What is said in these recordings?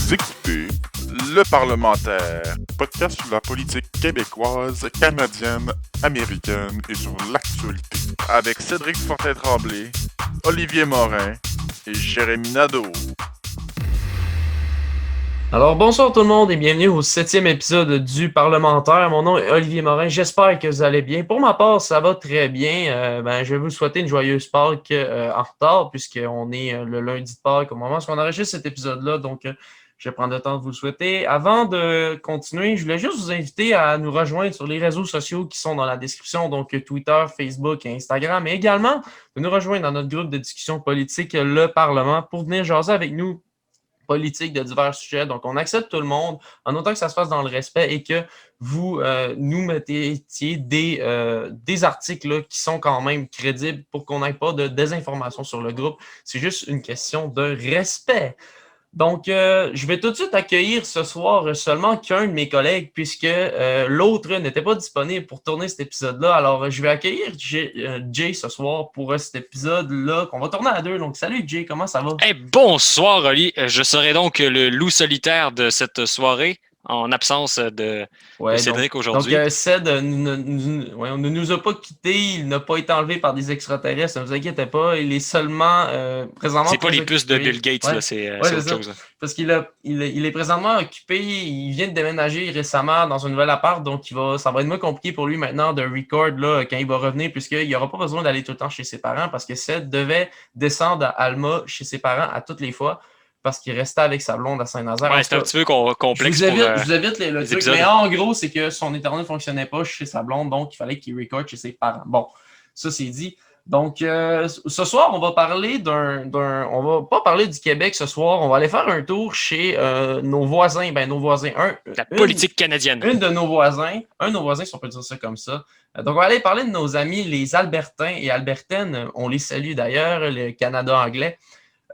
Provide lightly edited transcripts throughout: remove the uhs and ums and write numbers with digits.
Vous écoutez Le Parlementaire, podcast sur la politique québécoise, canadienne, américaine et sur l'actualité. Avec Cédric Fortin-Tremblay, Olivier Morin et Jérémy Nadeau. Alors bonsoir tout le monde et bienvenue au 7e épisode du Parlementaire. Mon nom est Olivier Morin, j'espère que vous allez bien. Pour ma part, ça va très bien. Je vais vous souhaiter une joyeuse Pâques en retard puisqu'on est le lundi de Pâques au moment où on enregistre cet épisode-là. Donc, je vais prendre le temps de vous le souhaiter. Avant de continuer, je voulais juste vous inviter à nous rejoindre sur les réseaux sociaux qui sont dans la description, donc Twitter, Facebook et Instagram, mais également de nous rejoindre dans notre groupe de discussion politique, le Parlement, pour venir jaser avec nous politique de divers sujets. Donc, on accepte tout le monde, en autant que ça se fasse dans le respect et que vous nous mettiez des articles là, qui sont quand même crédibles pour qu'on n'ait pas de désinformation sur le groupe. C'est juste une question de respect. Donc, je vais tout de suite accueillir ce soir seulement qu'un de mes collègues, puisque l'autre n'était pas disponible pour tourner cet épisode-là. Alors, je vais accueillir Jay ce soir pour cet épisode-là qu'on va tourner à deux. Donc, salut Jay, comment ça va? Hey, bonsoir, Oli. Je serai donc le loup solitaire de cette soirée, en absence de Cédric aujourd'hui. Donc, Ced on ne nous a pas quittés, il n'a pas été enlevé par des extraterrestres, ne vous inquiétez pas, il est seulement présentement... C'est pas les puces de Bill Gates, là, c'est autre chose. Parce qu'il est présentement occupé, il vient de déménager récemment dans un nouvel appart, donc ça va être moins compliqué pour lui maintenant de record là, quand il va revenir, puisqu'il n'aura pas besoin d'aller tout le temps chez ses parents, parce que Ced devait descendre à Alma chez ses parents à toutes les fois, parce qu'il restait avec sa blonde à Saint-Nazaire. Ouais, c'est un petit peu complexe. Je vous évite le truc, mais en gros, c'est que son Internet ne fonctionnait pas chez sa blonde, donc il fallait qu'il record chez ses parents. Bon, ça c'est dit. Donc, ce soir, on va parler on va pas parler du Québec ce soir, on va aller faire un tour chez nos voisins. La politique canadienne. Un de nos voisins, si on peut dire ça comme ça. Donc, on va aller parler de nos amis, les Albertains et Albertaines. On les salue d'ailleurs, le Canada anglais.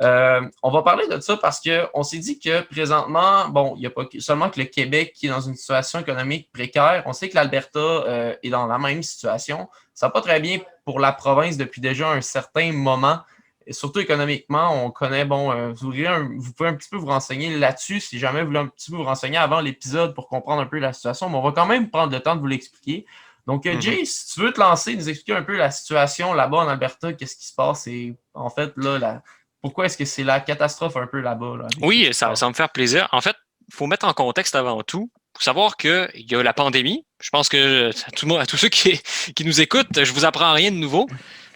On va parler de ça parce qu'on s'est dit que présentement, bon, il n'y a pas seulement que le Québec qui est dans une situation économique précaire. On sait que l'Alberta est dans la même situation. Ça va pas très bien pour la province depuis déjà un certain moment. Et surtout économiquement, on connaît, vous pouvez un petit peu vous renseigner là-dessus si jamais vous voulez un petit peu vous renseigner avant l'épisode pour comprendre un peu la situation. Mais on va quand même prendre le temps de vous l'expliquer. Donc, Jay, si tu veux te lancer, nous expliquer un peu la situation là-bas en Alberta, qu'est-ce qui se passe et en fait, là, pourquoi est-ce que c'est la catastrophe un peu là-bas? Là, oui, ça va me faire plaisir. En fait, il faut mettre en contexte avant tout. Il faut savoir qu'il y a la pandémie. Je pense que à tous ceux qui nous écoutent, je ne vous apprends rien de nouveau.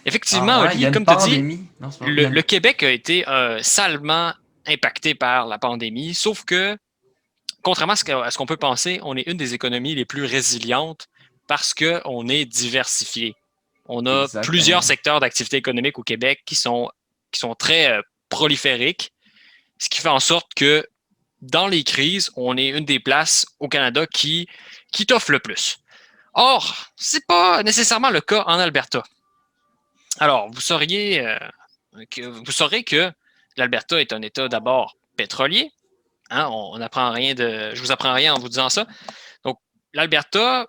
Effectivement, Oli, comme tu dis, le Québec a été salement impacté par la pandémie, sauf que, contrairement à ce qu'on peut penser, on est une des économies les plus résilientes parce qu'on est diversifié. On a plusieurs secteurs d'activité économique au Québec qui sont très prolifériques, ce qui fait en sorte que dans les crises, on est une des places au Canada qui t'offre le plus. Or, ce n'est pas nécessairement le cas en Alberta. Alors, vous saurez que l'Alberta est un État d'abord pétrolier. Hein, je vous apprends rien en vous disant ça. Donc, l'Alberta,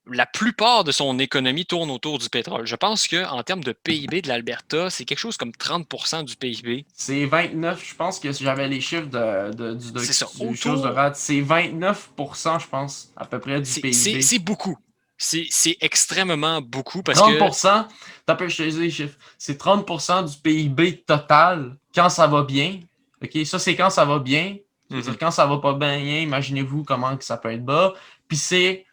la plupart de son économie tourne autour du pétrole. Je pense qu'en termes de PIB de l'Alberta, c'est quelque chose comme 30% du PIB. C'est 29, je pense que si j'avais les chiffres du chose de rade, c'est 29%, je pense, à peu près du PIB. C'est beaucoup. C'est extrêmement beaucoup parce 30%, je te dis les chiffres, c'est 30% du PIB total quand ça va bien. OK, ça, c'est quand ça va bien. C'est-à-dire, quand ça va pas bien, imaginez-vous comment que ça peut être bas. Puis c'est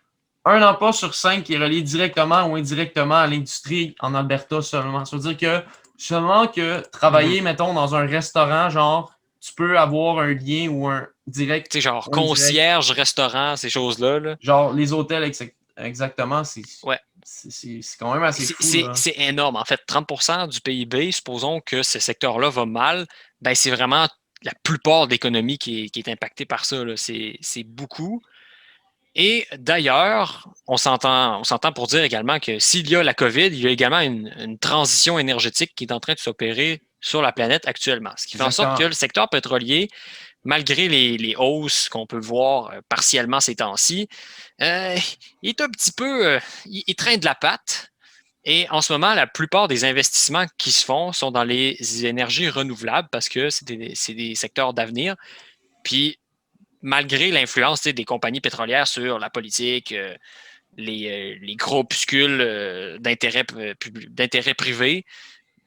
un emploi sur 5 qui est relié directement ou indirectement à l'industrie en Alberta seulement. Ça veut dire que seulement que travailler, mettons, dans un restaurant, genre, tu peux avoir un lien ou un direct. Tu sais, genre concierge, restaurant, ces choses-là. Là. Genre les hôtels, exactement. C'est quand même assez fou. C'est énorme. En fait, 30% du PIB, supposons que ce secteur-là va mal, ben c'est vraiment la plupart de l'économie qui est impactée par ça. C'est beaucoup. Et d'ailleurs, on s'entend pour dire également que s'il y a la COVID, il y a également une transition énergétique qui est en train de s'opérer sur la planète actuellement. Ce qui fait en sorte que le secteur pétrolier, malgré les hausses qu'on peut voir partiellement ces temps-ci, il est un petit peu... il traîne de la patte. Et en ce moment, la plupart des investissements qui se font sont dans les énergies renouvelables parce que c'est des secteurs d'avenir. Puis, malgré l'influence des compagnies pétrolières sur la politique, les groupuscules d'intérêt privé,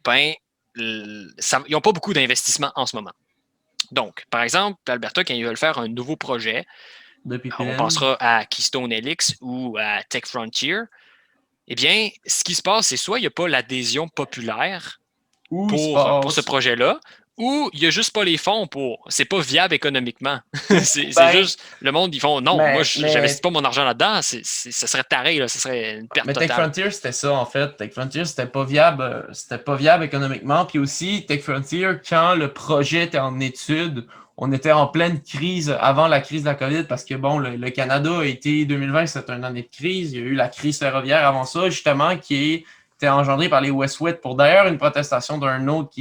ben, ils n'ont pas beaucoup d'investissement en ce moment. Donc, par exemple, Alberta, quand ils veulent faire un nouveau projet, on pensera à Keystone LX ou à Tech Frontier, eh bien, ce qui se passe, c'est soit il n'y a pas l'adhésion populaire pour ce projet-là, ou il n'y a juste pas les fonds pour. C'est pas viable économiquement. c'est juste. Le monde, ils font non, moi, je n'investis pas mon argent là-dedans. Ça serait taré, là, ça serait une perte totale. Mais Tech Frontier, c'était ça, en fait. Tech Frontier, c'était pas viable économiquement. Puis aussi, Tech Frontier, quand le projet était en étude, on était en pleine crise avant la crise de la COVID parce que, bon, le Canada a été 2020, c'était une année de crise. Il y a eu la crise ferroviaire avant ça, justement, qui était engendrée par les Westwood pour d'ailleurs une protestation d'un autre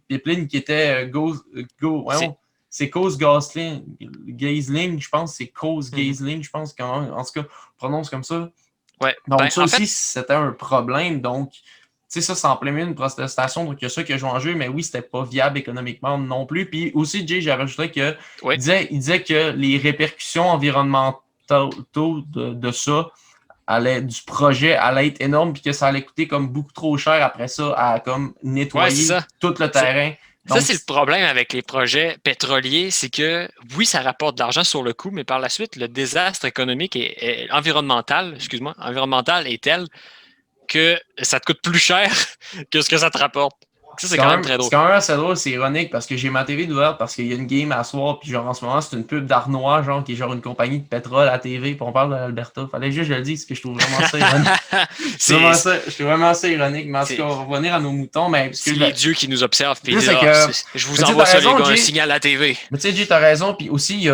pipeline qui était c'est Coast Gaisling, je pense, c'est Coast Gaisling, je pense, en tout cas, on prononce comme ça. Ouais. Donc, ça aussi, c'était un problème. Donc, tu sais, ça en plein milieu d'une protestation. Donc, il y a ça qui a joué en jeu, mais oui, c'était pas viable économiquement non plus. Puis aussi, Jay, j'avais ajouté que il disait que les répercussions environnementales de ça, du projet allait être énorme puis que ça allait coûter comme beaucoup trop cher après ça à comme nettoyer tout le terrain. Donc, ça, c'est le problème avec les projets pétroliers, c'est que oui, ça rapporte de l'argent sur le coup, mais par la suite, le désastre économique et environnemental est tel que ça te coûte plus cher que ce que ça te rapporte. Ça, c'est quand même très drôle. C'est quand même assez drôle, c'est ironique parce que j'ai ma TV ouverte parce qu'il y a une game à soir, puis genre en ce moment, c'est une pub d'Arnois, genre qui est genre une compagnie de pétrole à TV, puis on parle de l'Alberta. Fallait juste que je le dise, parce que je trouve vraiment ça ironique. Je trouve vraiment ça ironique, mais en tout cas, on va revenir à nos moutons. Mais c'est les dieux qui nous observent, puis je vous mais envoie ça, les gars, un signal à la TV. Mais tu sais, Jay, t'as raison, puis aussi, il y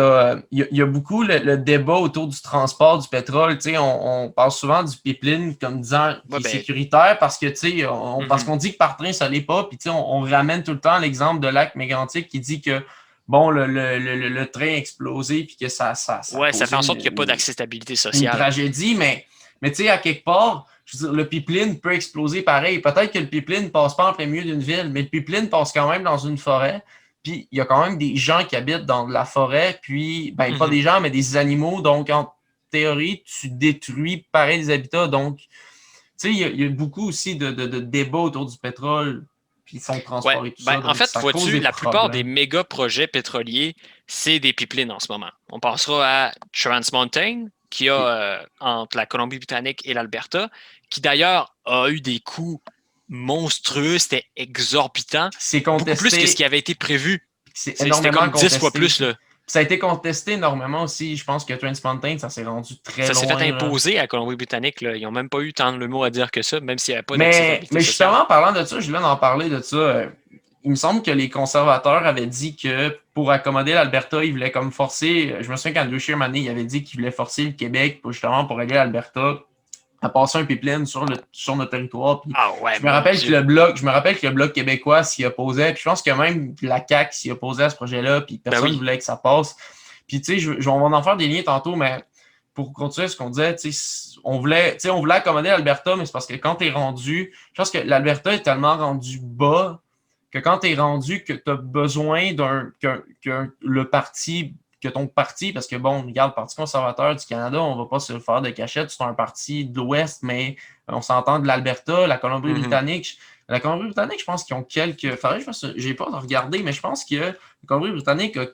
a beaucoup le débat autour du transport du pétrole. Tu sais, on parle souvent du pipeline comme disant qu'il est sécuritaire parce que, tu sais, parce qu'on dit que par train, ça l'est pas. Puis, on ramène tout le temps l'exemple de Lac Mégantic qui dit que, bon, le train a explosé puis que ça ça fait en sorte qu'il n'y a pas d'acceptabilité sociale. Une tragédie, mais tu sais, à quelque part, je veux dire, le pipeline peut exploser pareil. Peut-être que le pipeline ne passe pas en plein milieu d'une ville, mais le pipeline passe quand même dans une forêt. Puis, il y a quand même des gens qui habitent dans la forêt. Puis, pas des gens, mais des animaux. Donc, en théorie, tu détruis pareil des habitats. Donc, tu sais, il y a beaucoup aussi de débats autour du pétrole. Puis son transport et tout ça. En fait, vois-tu, la plupart des méga projets pétroliers, c'est des pipelines en ce moment. On passera à Trans Mountain, qui a entre la Colombie-Britannique et l'Alberta, qui d'ailleurs a eu des coûts monstrueux, c'était exorbitant. C'est contesté. Beaucoup plus que ce qui avait été prévu. C'était comme 10 fois plus, là. Ça a été contesté énormément aussi. Je pense que Trans Mountain, ça s'est rendu très loin. Ça s'est fait imposer à la Colombie-Britannique. Ils n'ont même pas eu tant le mot à dire que ça, même s'il n'y avait pas Mais justement, en parlant de ça, je viens d'en parler de ça. Il me semble que les conservateurs avaient dit que pour accommoder l'Alberta, ils voulaient comme forcer. Je me souviens qu'Andrew Scheer, il avait dit qu'il voulait forcer le Québec pour aider l'Alberta à passer un pipeline sur notre territoire. Puis je me rappelle que le Bloc québécois s'y opposait. Puis je pense que même la CAQ s'y opposait à ce projet-là. Puis personne ne voulait que ça passe. Puis tu sais, on va en faire des liens tantôt, mais pour continuer ce qu'on disait, on voulait accommoder l'Alberta, mais c'est parce que quand tu es rendu, je pense que l'Alberta est tellement rendu bas que quand tu es rendu que tu as besoin que ton parti, parce que bon, regarde, le Parti conservateur du Canada, on va pas se le faire de cachette, c'est un parti de l'Ouest, mais on s'entend de l'Alberta, la Colombie-Britannique. La Colombie-Britannique, je pense qu'ils ont quelques. J'ai pas regardé, mais je pense que la Colombie-Britannique a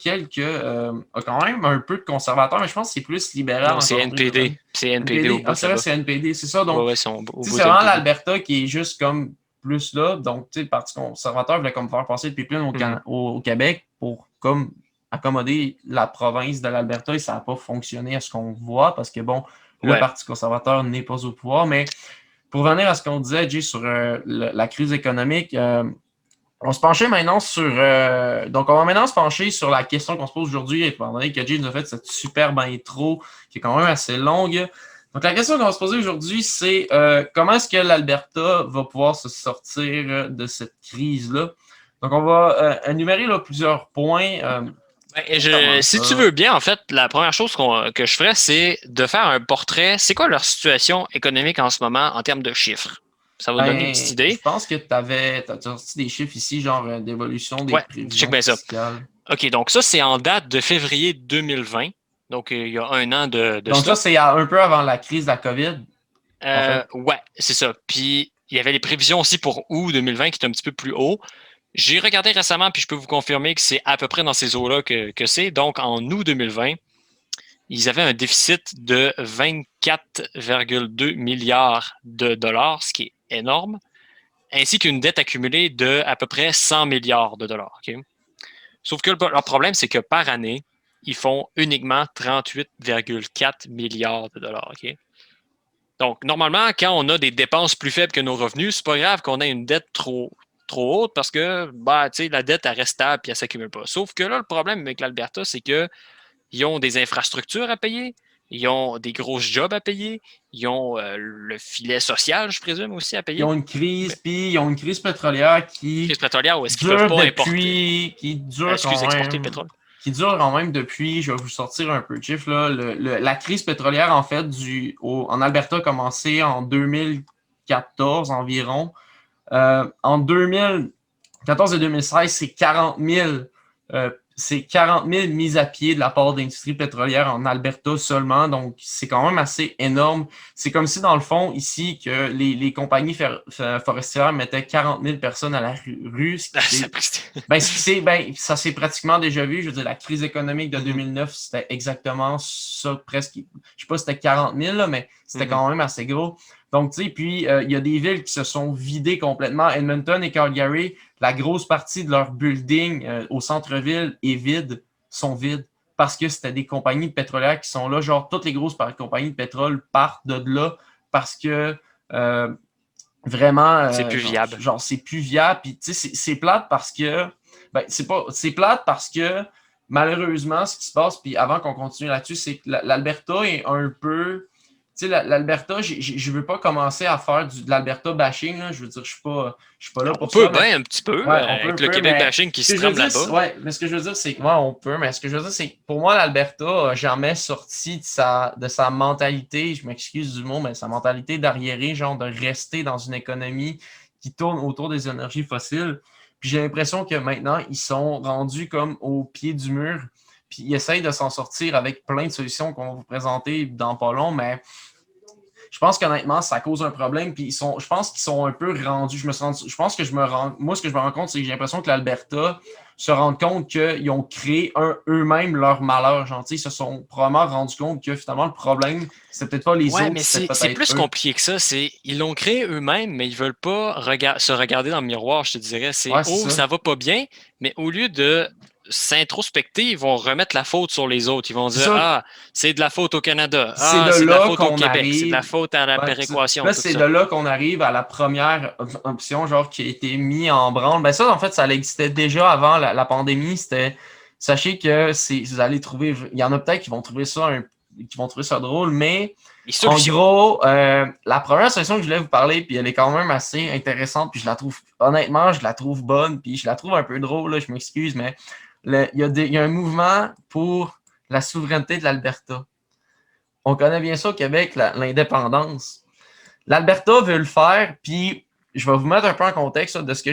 quand même un peu de conservateurs, mais je pense que c'est plus libéral. Non, c'est NPD. C'est NPD au bout. C'est vrai, c'est NPD, c'est ça. Donc, c'est vraiment l'Alberta qui est juste comme plus là. Donc, tu sais, le Parti conservateur voulait comme faire passer le pipeline au Québec pour comme accommoder la province de l'Alberta et ça n'a pas fonctionné à ce qu'on voit parce que, bon, le Parti conservateur n'est pas au pouvoir. Mais pour revenir à ce qu'on disait, Jay, sur la crise économique, on se penchait maintenant sur... donc, on va maintenant se pencher sur la question qu'on se pose aujourd'hui, étant donné que Jay nous a fait cette superbe intro qui est quand même assez longue. Donc, la question qu'on va se poser aujourd'hui, c'est comment est-ce que l'Alberta va pouvoir se sortir de cette crise-là? Donc, on va énumérer plusieurs points. Si tu veux bien, en fait, la première chose que je ferais, c'est de faire un portrait. C'est quoi leur situation économique en ce moment en termes de chiffres? Ça va donner une petite idée. Je pense que tu as sorti des chiffres ici, genre d'évolution des prévisions fiscales. OK, donc ça, c'est en date de février 2020. Donc, il y a un an de donc ça, c'est un peu avant la crise de la COVID. Ouais, c'est ça. Puis, il y avait les prévisions aussi pour août 2020 qui étaient un petit peu plus haut. J'ai regardé récemment, puis je peux vous confirmer que c'est à peu près dans ces eaux-là que c'est. Donc, en août 2020, ils avaient un déficit de 24,2 milliards de dollars, ce qui est énorme, ainsi qu'une dette accumulée de à peu près 100 milliards de dollars. Okay? Sauf que leur problème, c'est que par année, ils font uniquement 38,4 milliards de dollars. Okay? Donc, normalement, quand on a des dépenses plus faibles que nos revenus, c'est pas grave qu'on ait une dette trop haute parce que la dette, elle reste stable et elle ne s'accumule pas. Sauf que là, le problème avec l'Alberta, c'est qu'ils ont des infrastructures à payer, ils ont des grosses jobs à payer, ils ont le filet social, je présume, aussi à payer. Ils ont une crise, puis ils ont une crise pétrolière qui crise pétrolière, où est-ce qu'ils ne peuvent pas importer? Qui dure exporter le pétrole. Qui dure quand même depuis, je vais vous sortir un peu de chiffres, là, la crise pétrolière, en fait, en Alberta a commencé en 2014 environ. En 2014 et 2016, c'est 40 000 mises à pied de la part d'industrie pétrolière en Alberta seulement. Donc, c'est quand même assez énorme. C'est comme si, dans le fond, ici, que les compagnies forestières mettaient 40 000 personnes à la rue. Ça s'est pratiquement déjà vu. Je veux dire, la crise économique de 2009, c'était exactement ça, presque. Je ne sais pas si c'était 40 000, là, mais c'était quand même assez gros. Donc, tu sais, puis il y a des villes qui se sont vidées complètement. Edmonton et Calgary, la grosse partie de leur building au centre-ville sont vides parce que c'était des compagnies pétrolières qui sont là. Genre, toutes les grosses compagnies de pétrole partent de là parce que vraiment... c'est plus viable. Genre, c'est plus viable. Puis, tu sais, c'est plate parce que... c'est plate parce que, malheureusement, ce qui se passe, puis avant qu'on continue là-dessus, c'est que l'Alberta est un peu... Tu sais, l'Alberta, je veux pas commencer à faire de l'Alberta bashing. Là. Je veux dire, je suis pas là pour ça. On peut bien un petit peu, avec le Québec bashing qui se trame là-bas. Ouais, mais ce que je veux dire, c'est que on peut, mais ce que je veux dire, c'est que pour moi, l'Alberta n'a jamais sorti de sa mentalité, je m'excuse du mot, mais sa mentalité d'arriéré, genre de rester dans une économie qui tourne autour des énergies fossiles. Puis j'ai l'impression que maintenant, ils sont rendus comme au pied du mur. Puis ils essayent de s'en sortir avec plein de solutions qu'on va vous présenter dans pas long, mais je pense qu'honnêtement, ça cause un problème. Puis je pense qu'ils sont un peu rendus. Ce que je me rends compte, c'est que j'ai l'impression que l'Alberta se rend compte qu'ils ont créé eux-mêmes leur malheur. Genre, ils se sont probablement rendus compte que finalement, le problème, c'est peut-être pas les autres. Mais c'est plus compliqué que ça. Ils l'ont créé eux-mêmes, mais ils veulent pas se regarder dans le miroir, je te dirais. Ça va pas bien, mais au lieu de s'introspecter, ils vont remettre la faute sur les autres. Ils vont dire c'est de la faute au Canada. C'est de la faute au Québec. C'est de la faute à la péréquation. Là, c'est de là qu'on arrive à la première option genre qui a été mise en branle. Ben ça, en fait, ça existait déjà avant la pandémie. Sachez que vous allez trouver. Il y en a peut-être qui vont trouver ça drôle, mais en gros, la première solution que je voulais vous parler, puis elle est quand même assez intéressante, puis je la trouve bonne, puis je la trouve un peu drôle, là, je m'excuse, mais il y a un mouvement pour la souveraineté de l'Alberta. On connaît bien ça au Québec, l'indépendance. L'Alberta veut le faire, puis je vais vous mettre un peu en contexte là, de ce que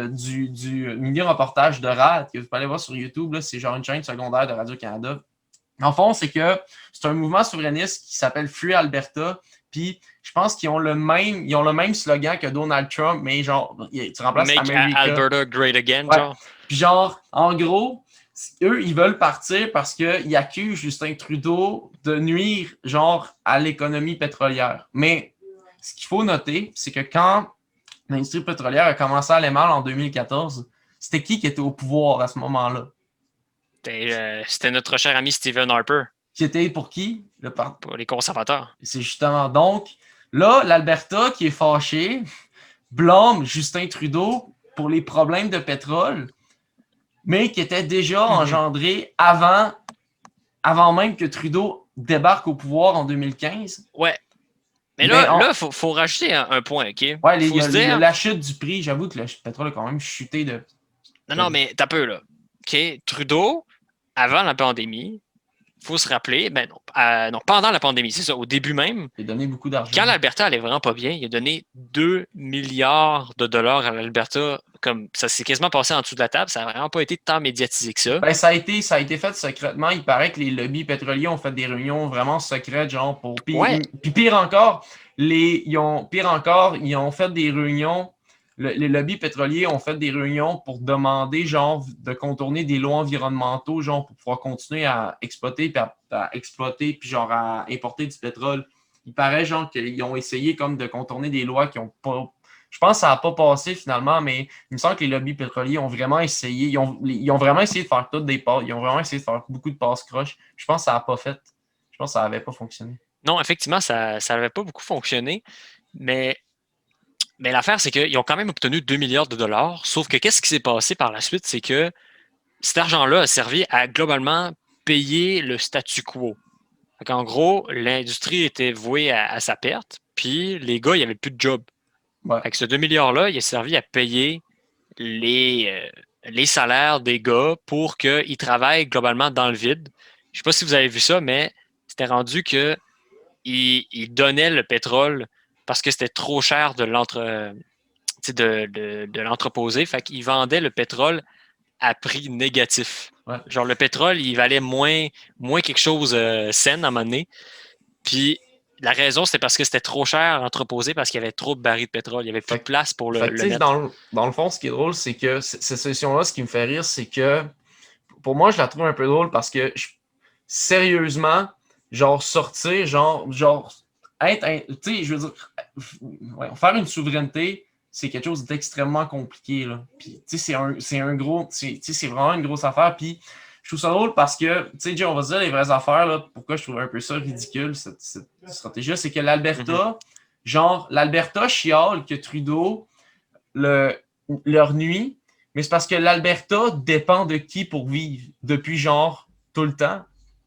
du milieu reportage de RAD, que vous pouvez aller voir sur YouTube, là, c'est genre une chaîne secondaire de Radio-Canada. En fond, c'est que c'est un mouvement souverainiste qui s'appelle Free Alberta, puis je pense qu'ils ont le même slogan que Donald Trump, mais genre, tu remplaces Make Alberta great again, genre. Puis genre, en gros, eux, ils veulent partir parce qu'ils accusent Justin Trudeau de nuire, genre, à l'économie pétrolière. Mais ce qu'il faut noter, c'est que quand l'industrie pétrolière a commencé à aller mal en 2014, c'était qui était au pouvoir à ce moment-là? C'était notre cher ami Stephen Harper. Qui était pour qui? Pour les conservateurs. C'est justement. Donc, là, l'Alberta qui est fâché blâme Justin Trudeau pour les problèmes de pétrole, mais qui était déjà engendré avant même que Trudeau débarque au pouvoir en 2015. Ouais. Mais là, faut rajouter un point, OK? Ouais, il y a la chute du prix. J'avoue que le pétrole a quand même chuté de... Non, mais t'as peu, là. OK? Trudeau, avant la pandémie, faut se rappeler, non, pendant la pandémie, c'est ça, au début même. Il a donné beaucoup d'argent. Quand l'Alberta allait vraiment pas bien, il a donné 2 milliards de dollars à l'Alberta. Comme ça s'est quasiment passé en dessous de la table. Ça n'a vraiment pas été tant médiatisé que ça. Ben, ça a été fait secrètement. Il paraît que les lobbies pétroliers ont fait des réunions vraiment secrètes, genre pour. Puis pire encore, ils ont fait des réunions. Les lobbies pétroliers ont fait des réunions pour demander, genre, de contourner des lois environnementaux, genre, pour pouvoir continuer à exploiter, puis à exploiter, puis genre, à importer du pétrole. Il paraît, genre, qu'ils ont essayé, comme, de contourner des lois qui n'ont pas. Je pense que ça n'a pas passé, finalement, mais il me semble que les lobbies pétroliers ont vraiment essayé. Ils ont vraiment essayé de faire toutes des passes. Ils ont vraiment essayé de faire beaucoup de passes croches. Je pense que ça n'a pas fait. Je pense que ça n'avait pas fonctionné. Non, effectivement, ça n'avait pas beaucoup fonctionné, mais l'affaire, c'est qu'ils ont quand même obtenu 2 milliards de dollars, sauf que qu'est-ce qui s'est passé par la suite, c'est que cet argent-là a servi à globalement payer le statu quo. En gros, l'industrie était vouée à sa perte, puis les gars, il n'y avait plus de job. Ouais. Avec ce 2 milliards-là, il a servi à payer les salaires des gars pour qu'ils travaillent globalement dans le vide. Je ne sais pas si vous avez vu ça, mais c'était rendu qu'ils donnaient le pétrole parce que c'était trop cher de l'entreposer. Fait qu'ils vendaient le pétrole à prix négatif. Ouais. Genre, le pétrole, il valait moins quelque chose saine à un moment donné. Puis, la raison, c'était parce que c'était trop cher à entreposer parce qu'il y avait trop de barils de pétrole. Il n'y avait plus de place pour le mettre. Dans le fond, ce qui est drôle, c'est que cette solution-là, ce qui me fait rire, c'est que pour moi, je la trouve un peu drôle parce que sérieusement, genre sortir, genre être, tu sais, je veux dire, faire une souveraineté, c'est quelque chose d'extrêmement compliqué, là. Puis, tu sais, c'est vraiment une grosse affaire. Puis, je trouve ça drôle parce que, tu sais, on va se dire les vraies affaires, là, pourquoi je trouve un peu ça ridicule, cette stratégie-là, c'est que l'Alberta, l'Alberta chiale que Trudeau leur nuit, mais c'est parce que l'Alberta dépend de qui pour vivre depuis, genre, tout le temps.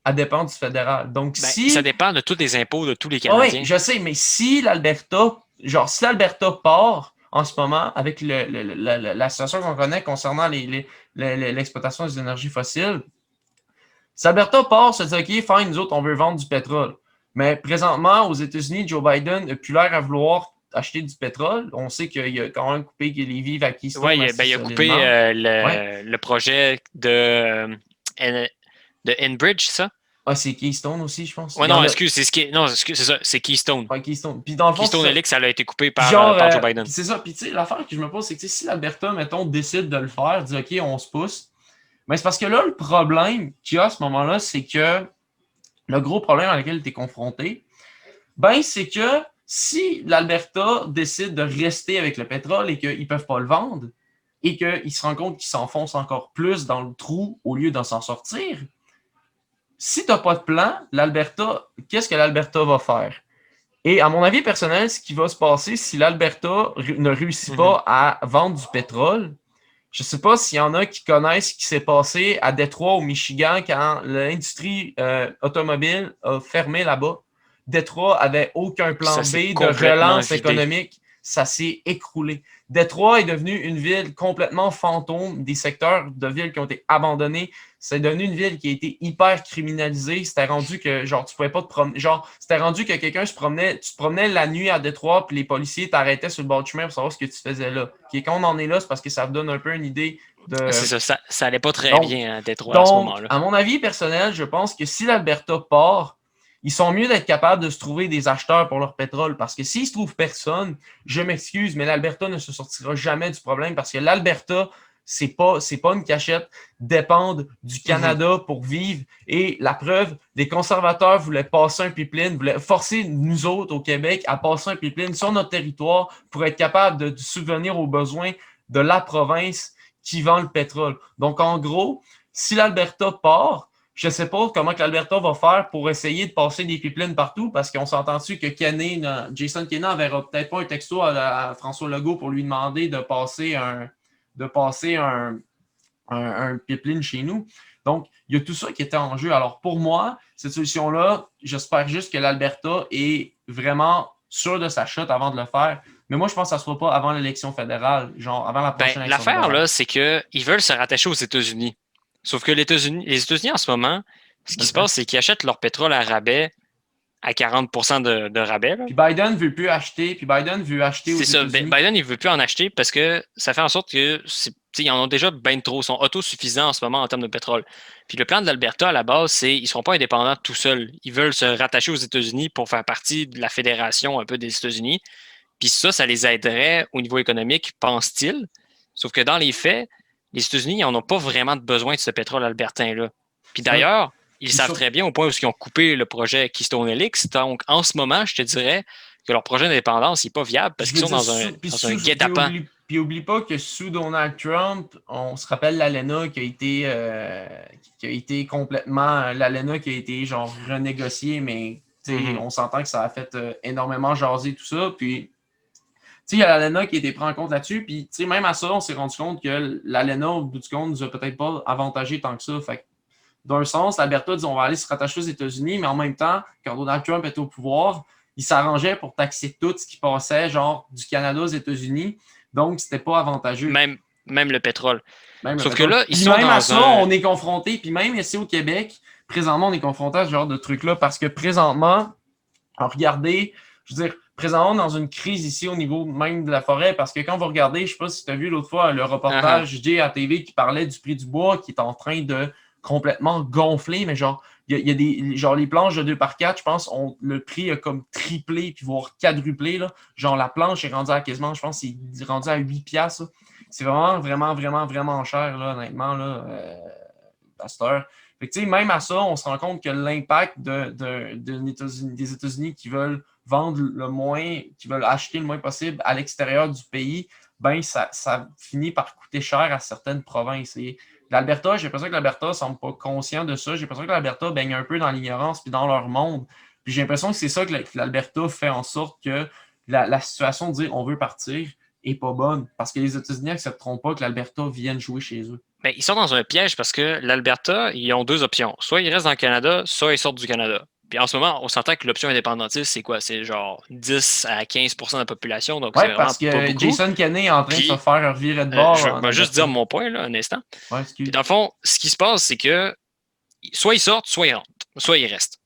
Elle dépend du fédéral. Donc, ça dépend de tous les impôts de tous les Canadiens. Oui, je sais, mais si l'Alberta part en ce moment avec la situation qu'on connaît concernant l'exploitation des énergies fossiles, si l'Alberta part, se dit OK, fine, nous autres, on veut vendre du pétrole. Mais présentement, aux États-Unis, Joe Biden n'a plus l'air à vouloir acheter du pétrole. On sait qu'il a quand même coupé les vivres à Keystone. Oui, il a coupé le projet de Enbridge, ça? Ah, c'est Keystone aussi, je pense. Ouais, excuse, c'est ça, c'est Keystone. Ouais, Keystone. Puis dans le fond, Keystone Helix, ça a été coupé par Joe Biden. C'est ça. Puis tu sais, l'affaire que je me pose, c'est que si l'Alberta, mettons, décide de le faire, dit OK, on se pousse. Mais c'est parce que là, le problème qu'il y a à ce moment-là, c'est que le gros problème à lequel tu es confronté, c'est que si l'Alberta décide de rester avec le pétrole et qu'ils ne peuvent pas le vendre et qu'ils se rendent compte qu'ils s'enfoncent encore plus dans le trou au lieu d'en s'en sortir, si tu n'as pas de plan, qu'est-ce que l'Alberta va faire? Et à mon avis personnel, ce qui va se passer si l'Alberta ne réussit pas à vendre du pétrole, je ne sais pas s'il y en a qui connaissent ce qui s'est passé à Détroit, au Michigan, quand l'industrie automobile a fermé là-bas. Détroit n'avait aucun plan B de relance économique. Ça s'est écroulé. Détroit est devenu une ville complètement fantôme, des secteurs de ville qui ont été abandonnés. C'est devenu une ville qui a été hyper criminalisée. C'était rendu que, genre, tu pouvais pas te promener. Genre, c'était rendu que quelqu'un tu te promenais la nuit à Détroit, puis les policiers t'arrêtaient sur le bord du chemin pour savoir ce que tu faisais là. Et quand on en est là, c'est parce que ça vous donne un peu une idée de. C'est ça, ça allait pas très bien à Détroit à ce moment-là. À mon avis personnel, je pense que si l'Alberta part, ils sont mieux d'être capables de se trouver des acheteurs pour leur pétrole parce que s'ils ne se trouvent personne, je m'excuse, mais l'Alberta ne se sortira jamais du problème parce que l'Alberta, c'est pas une cachette, dépendent du Canada pour vivre. Et la preuve, les conservateurs voulaient passer un pipeline, voulaient forcer nous autres au Québec à passer un pipeline sur notre territoire pour être capable de subvenir aux besoins de la province qui vend le pétrole. Donc, en gros, si l'Alberta part, je ne sais pas comment que l'Alberta va faire pour essayer de passer des pipelines partout parce qu'on s'entend dessus que Jason Kenney n'enverra peut-être pas un texto à François Legault pour lui demander de passer un pipeline chez nous. Donc, il y a tout ça qui était en jeu. Alors, pour moi, cette solution-là, j'espère juste que l'Alberta est vraiment sûr de sa chute avant de le faire. Mais moi, je pense que ça ne se fera pas avant l'élection fédérale, genre avant la prochaine élection fédérale. L'affaire, là, c'est qu'ils veulent se rattacher aux États-Unis. Sauf que les États-Unis, en ce moment, Ce qui se passe, c'est qu'ils achètent leur pétrole à rabais, à 40% de rabais. Là. Puis Biden ne veut plus acheter, aux États-Unis. C'est ça. Biden, il ne veut plus en acheter parce que ça fait en sorte que ils en ont déjà bien trop. Ils sont autosuffisants en ce moment en termes de pétrole. Puis le plan de l'Alberta, à la base, c'est qu'ils ne seront pas indépendants tout seuls. Ils veulent se rattacher aux États-Unis pour faire partie de la fédération un peu des États-Unis. Puis ça les aiderait au niveau économique, pense-t-il. Sauf que dans les faits, les États-Unis, ils n'en ont pas vraiment besoin de ce pétrole albertain-là. Puis d'ailleurs, ils savent très bien au point où ils ont coupé le projet Keystone LX. Donc, en ce moment, je te dirais que leur projet d'indépendance n'est pas viable parce qu'ils sont dans un guet-apens. Puis oublie pas que sous Donald Trump, on se rappelle l'ALENA qui a été complètement... L'ALENA qui a été genre renégociée, mais on s'entend que ça a fait énormément jaser tout ça. Puis il y a l'ALENA qui a été pris en compte là-dessus. Puis même à ça, on s'est rendu compte que l'ALENA, au bout du compte, nous a peut-être pas avantagé tant que ça. Fait que, d'un sens, l'Alberta dit on va aller se rattacher aux États-Unis, mais en même temps, quand Donald Trump était au pouvoir, il s'arrangeait pour taxer tout ce qui passait genre du Canada aux États-Unis. Donc, c'était pas avantageux. Même le pétrole. Sauf que là, ils sont même à ça, on est confronté, puis même ici au Québec, présentement, on est confronté à ce genre de truc-là parce que présentement, regardez, je veux dire, présentement, dans une crise ici au niveau même de la forêt, parce que quand vous regardez, je ne sais pas si tu as vu l'autre fois le reportage Jay à TV qui parlait du prix du bois qui est en train de complètement gonfler, mais genre, il y a des, genre les planches de 2x4, je pense, le prix a comme triplé, puis voire quadruplé, là. Genre la planche est rendue à quasiment, je pense, c'est rendu à 8$. Là. C'est vraiment, vraiment, vraiment, vraiment cher, là, honnêtement, là, à cette heure. Fait que, même à ça, on se rend compte que l'impact des États-Unis qui veulent vendre le moins, qui veulent acheter le moins possible à l'extérieur du pays, ben ça finit par coûter cher à certaines provinces. Et l'Alberta, j'ai l'impression que l'Alberta ne semble pas conscient de ça. J'ai l'impression que l'Alberta baigne un peu dans l'ignorance puis dans leur monde. Puis j'ai l'impression que c'est ça que l'Alberta fait en sorte que la situation de dire on veut partir n'est pas bonne. Parce que les États-Unis n'accepteront pas que l'Alberta vienne jouer chez eux. Ben, ils sont dans un piège parce que l'Alberta, ils ont deux options. Soit ils restent dans le Canada, soit ils sortent du Canada. Puis en ce moment, on s'entend que l'option indépendantiste, c'est quoi? C'est genre 10 à 15% de la population. Donc c'est parce que pas beaucoup. Jason Kenney est en train de se faire revirer de bord. Je vais juste dire mon point, là, un instant. Ouais, puis dans le fond, ce qui se passe, c'est que soit ils sortent, soit ils rentrent, soit ils restent.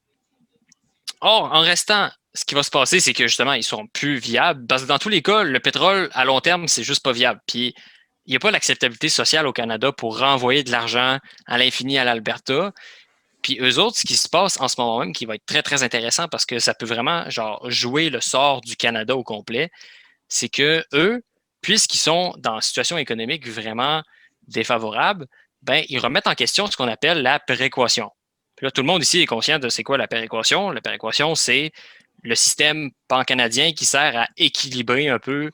Or, en restant, ce qui va se passer, c'est que justement, ils seront plus viables. Parce que dans tous les cas, le pétrole, à long terme, c'est juste pas viable. Puis il n'y a pas l'acceptabilité sociale au Canada pour renvoyer de l'argent à l'infini à l'Alberta. Puis eux autres, ce qui se passe en ce moment même, qui va être très, très intéressant parce que ça peut vraiment genre jouer le sort du Canada au complet, c'est que eux, puisqu'ils sont dans une situation économique vraiment défavorable, ben, ils remettent en question ce qu'on appelle la péréquation. Puis là, tout le monde ici est conscient de c'est quoi la péréquation. La péréquation, c'est le système pan-canadien qui sert à équilibrer un peu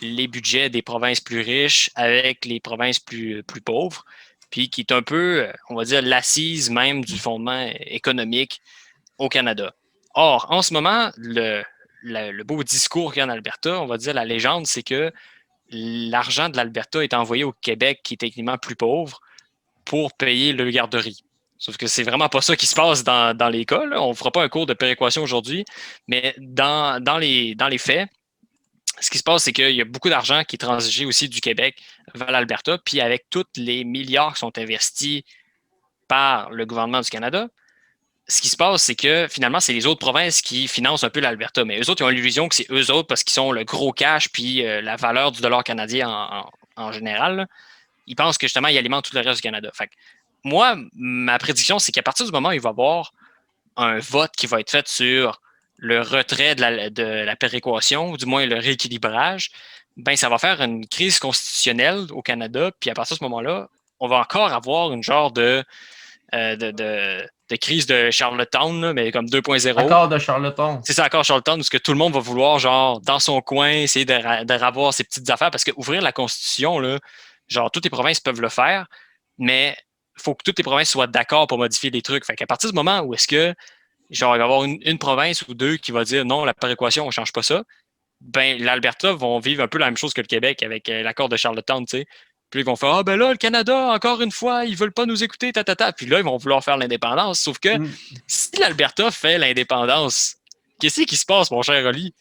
les budgets des provinces plus riches avec les provinces plus pauvres, puis qui est un peu, on va dire, l'assise même du fondement économique au Canada. Or, en ce moment, le beau discours qu'il y a en Alberta, on va dire la légende, c'est que l'argent de l'Alberta est envoyé au Québec, qui est techniquement plus pauvre, pour payer le garderie. Sauf que c'est vraiment pas ça qui se passe dans les cas. Là. On ne fera pas un cours de péréquation aujourd'hui, mais dans les faits, ce qui se passe, c'est qu'il y a beaucoup d'argent qui est transigé aussi du Québec vers l'Alberta, puis avec tous les milliards qui sont investis par le gouvernement du Canada, ce qui se passe, c'est que finalement, c'est les autres provinces qui financent un peu l'Alberta. Mais eux autres, ils ont l'illusion que c'est eux autres parce qu'ils sont le gros cash puis la valeur du dollar canadien en général. Là. Ils pensent que justement, ils alimentent tout le reste du Canada. Fait que, moi, ma prédiction, c'est qu'à partir du moment où il va y avoir un vote qui va être fait sur le retrait de la péréquation, ou du moins le rééquilibrage, ben ça va faire une crise constitutionnelle au Canada. Puis à partir de ce moment-là, on va encore avoir une genre de crise de Charlottetown, là, mais comme 2.0. Accord de Charlottetown. C'est ça, accord Charlottetown, où que tout le monde va vouloir, genre, dans son coin, essayer de ravoir ses petites affaires. Parce que ouvrir la Constitution, là, genre, toutes les provinces peuvent le faire, mais il faut que toutes les provinces soient d'accord pour modifier les trucs. Fait qu'à partir du moment où est-ce que genre, il va y avoir une province ou deux qui va dire non, la péréquation, on ne change pas ça, ben l'Alberta vont vivre un peu la même chose que le Québec avec l'accord de Charlottetown, tu sais. Puis ils vont faire ben là, le Canada, encore une fois, ils ne veulent pas nous écouter, ta. Puis là, ils vont vouloir faire l'indépendance. Sauf que si l'Alberta fait l'indépendance, qu'est-ce qui se passe, mon cher Oli?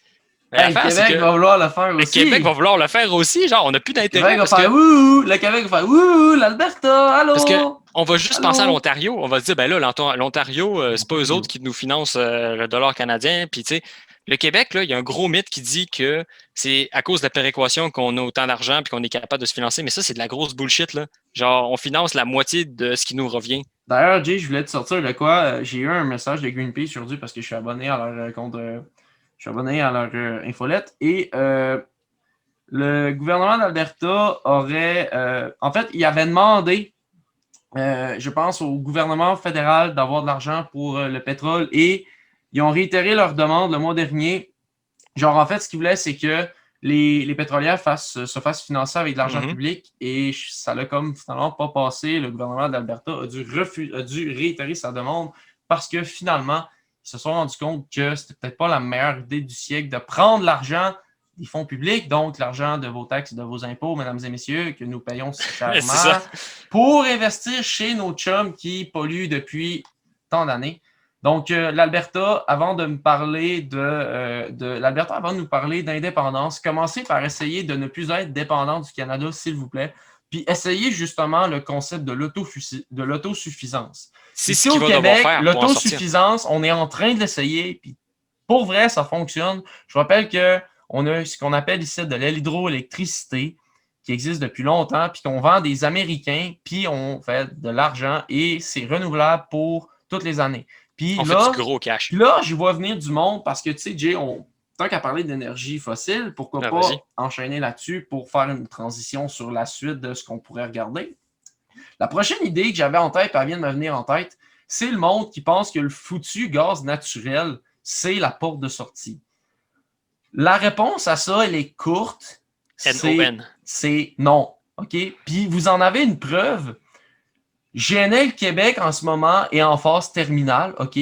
Le Québec va vouloir le faire aussi. Le Québec va vouloir le faire aussi. Genre, on n'a plus d'intérêt. Le Québec va faire ouh, le Québec va faire ouh, l'Alberta, allô? Parce qu'on on va juste penser à l'Ontario. On va se dire, ben là, l'Ontario, c'est pas eux autres qui nous financent le dollar canadien. Puis, tu sais, le Québec, là, il y a un gros mythe qui dit que c'est à cause de la péréquation qu'on a autant d'argent puis qu'on est capable de se financer. Mais ça, c'est de la grosse bullshit, là. Genre, on finance la moitié de ce qui nous revient. D'ailleurs, Jay, je voulais te sortir de quoi. J'ai eu un message de Greenpeace aujourd'hui parce que je suis abonné à leur compte. Je suis abonné à leur infolette. Et le gouvernement d'Alberta aurait. En fait, il avait demandé, je pense, au gouvernement fédéral d'avoir de l'argent pour le pétrole et ils ont réitéré leur demande le mois dernier. Genre, en fait, ce qu'ils voulaient, c'est que les pétrolières se fassent financer avec de l'argent public et ça l'a comme finalement pas passé. Le gouvernement d'Alberta a dû réitérer sa demande parce que finalement, ils se sont rendus compte que c'était peut-être pas la meilleure idée du siècle de prendre l'argent des fonds publics, donc l'argent de vos taxes et de vos impôts, mesdames et messieurs, que nous payons si chèrement, pour investir chez nos chums qui polluent depuis tant d'années. Donc, l'Alberta, avant de nous parler d'indépendance, commencez par essayer de ne plus être dépendant du Canada, s'il vous plaît, puis essayez justement le concept de l'autosuffisance. Ici au Québec, l'autosuffisance, on est en train de l'essayer, puis pour vrai, ça fonctionne. Je rappelle qu'on a ce qu'on appelle ici de l'hydroélectricité qui existe depuis longtemps, puis qu'on vend des Américains, puis on fait de l'argent et c'est renouvelable pour toutes les années. Puis on fait du gros cash. Puis là, je vois venir du monde parce que, tu sais, Jay, tant qu'à parler d'énergie fossile, pourquoi pas enchaîner là-dessus pour faire une transition sur la suite de ce qu'on pourrait regarder. La prochaine idée que j'avais en tête, elle vient de me venir en tête, c'est le monde qui pense que le foutu gaz naturel, c'est la porte de sortie. La réponse à ça, elle est courte. C'est non. OK? Puis vous en avez une preuve. GNL Québec, en ce moment, est en phase terminale, OK?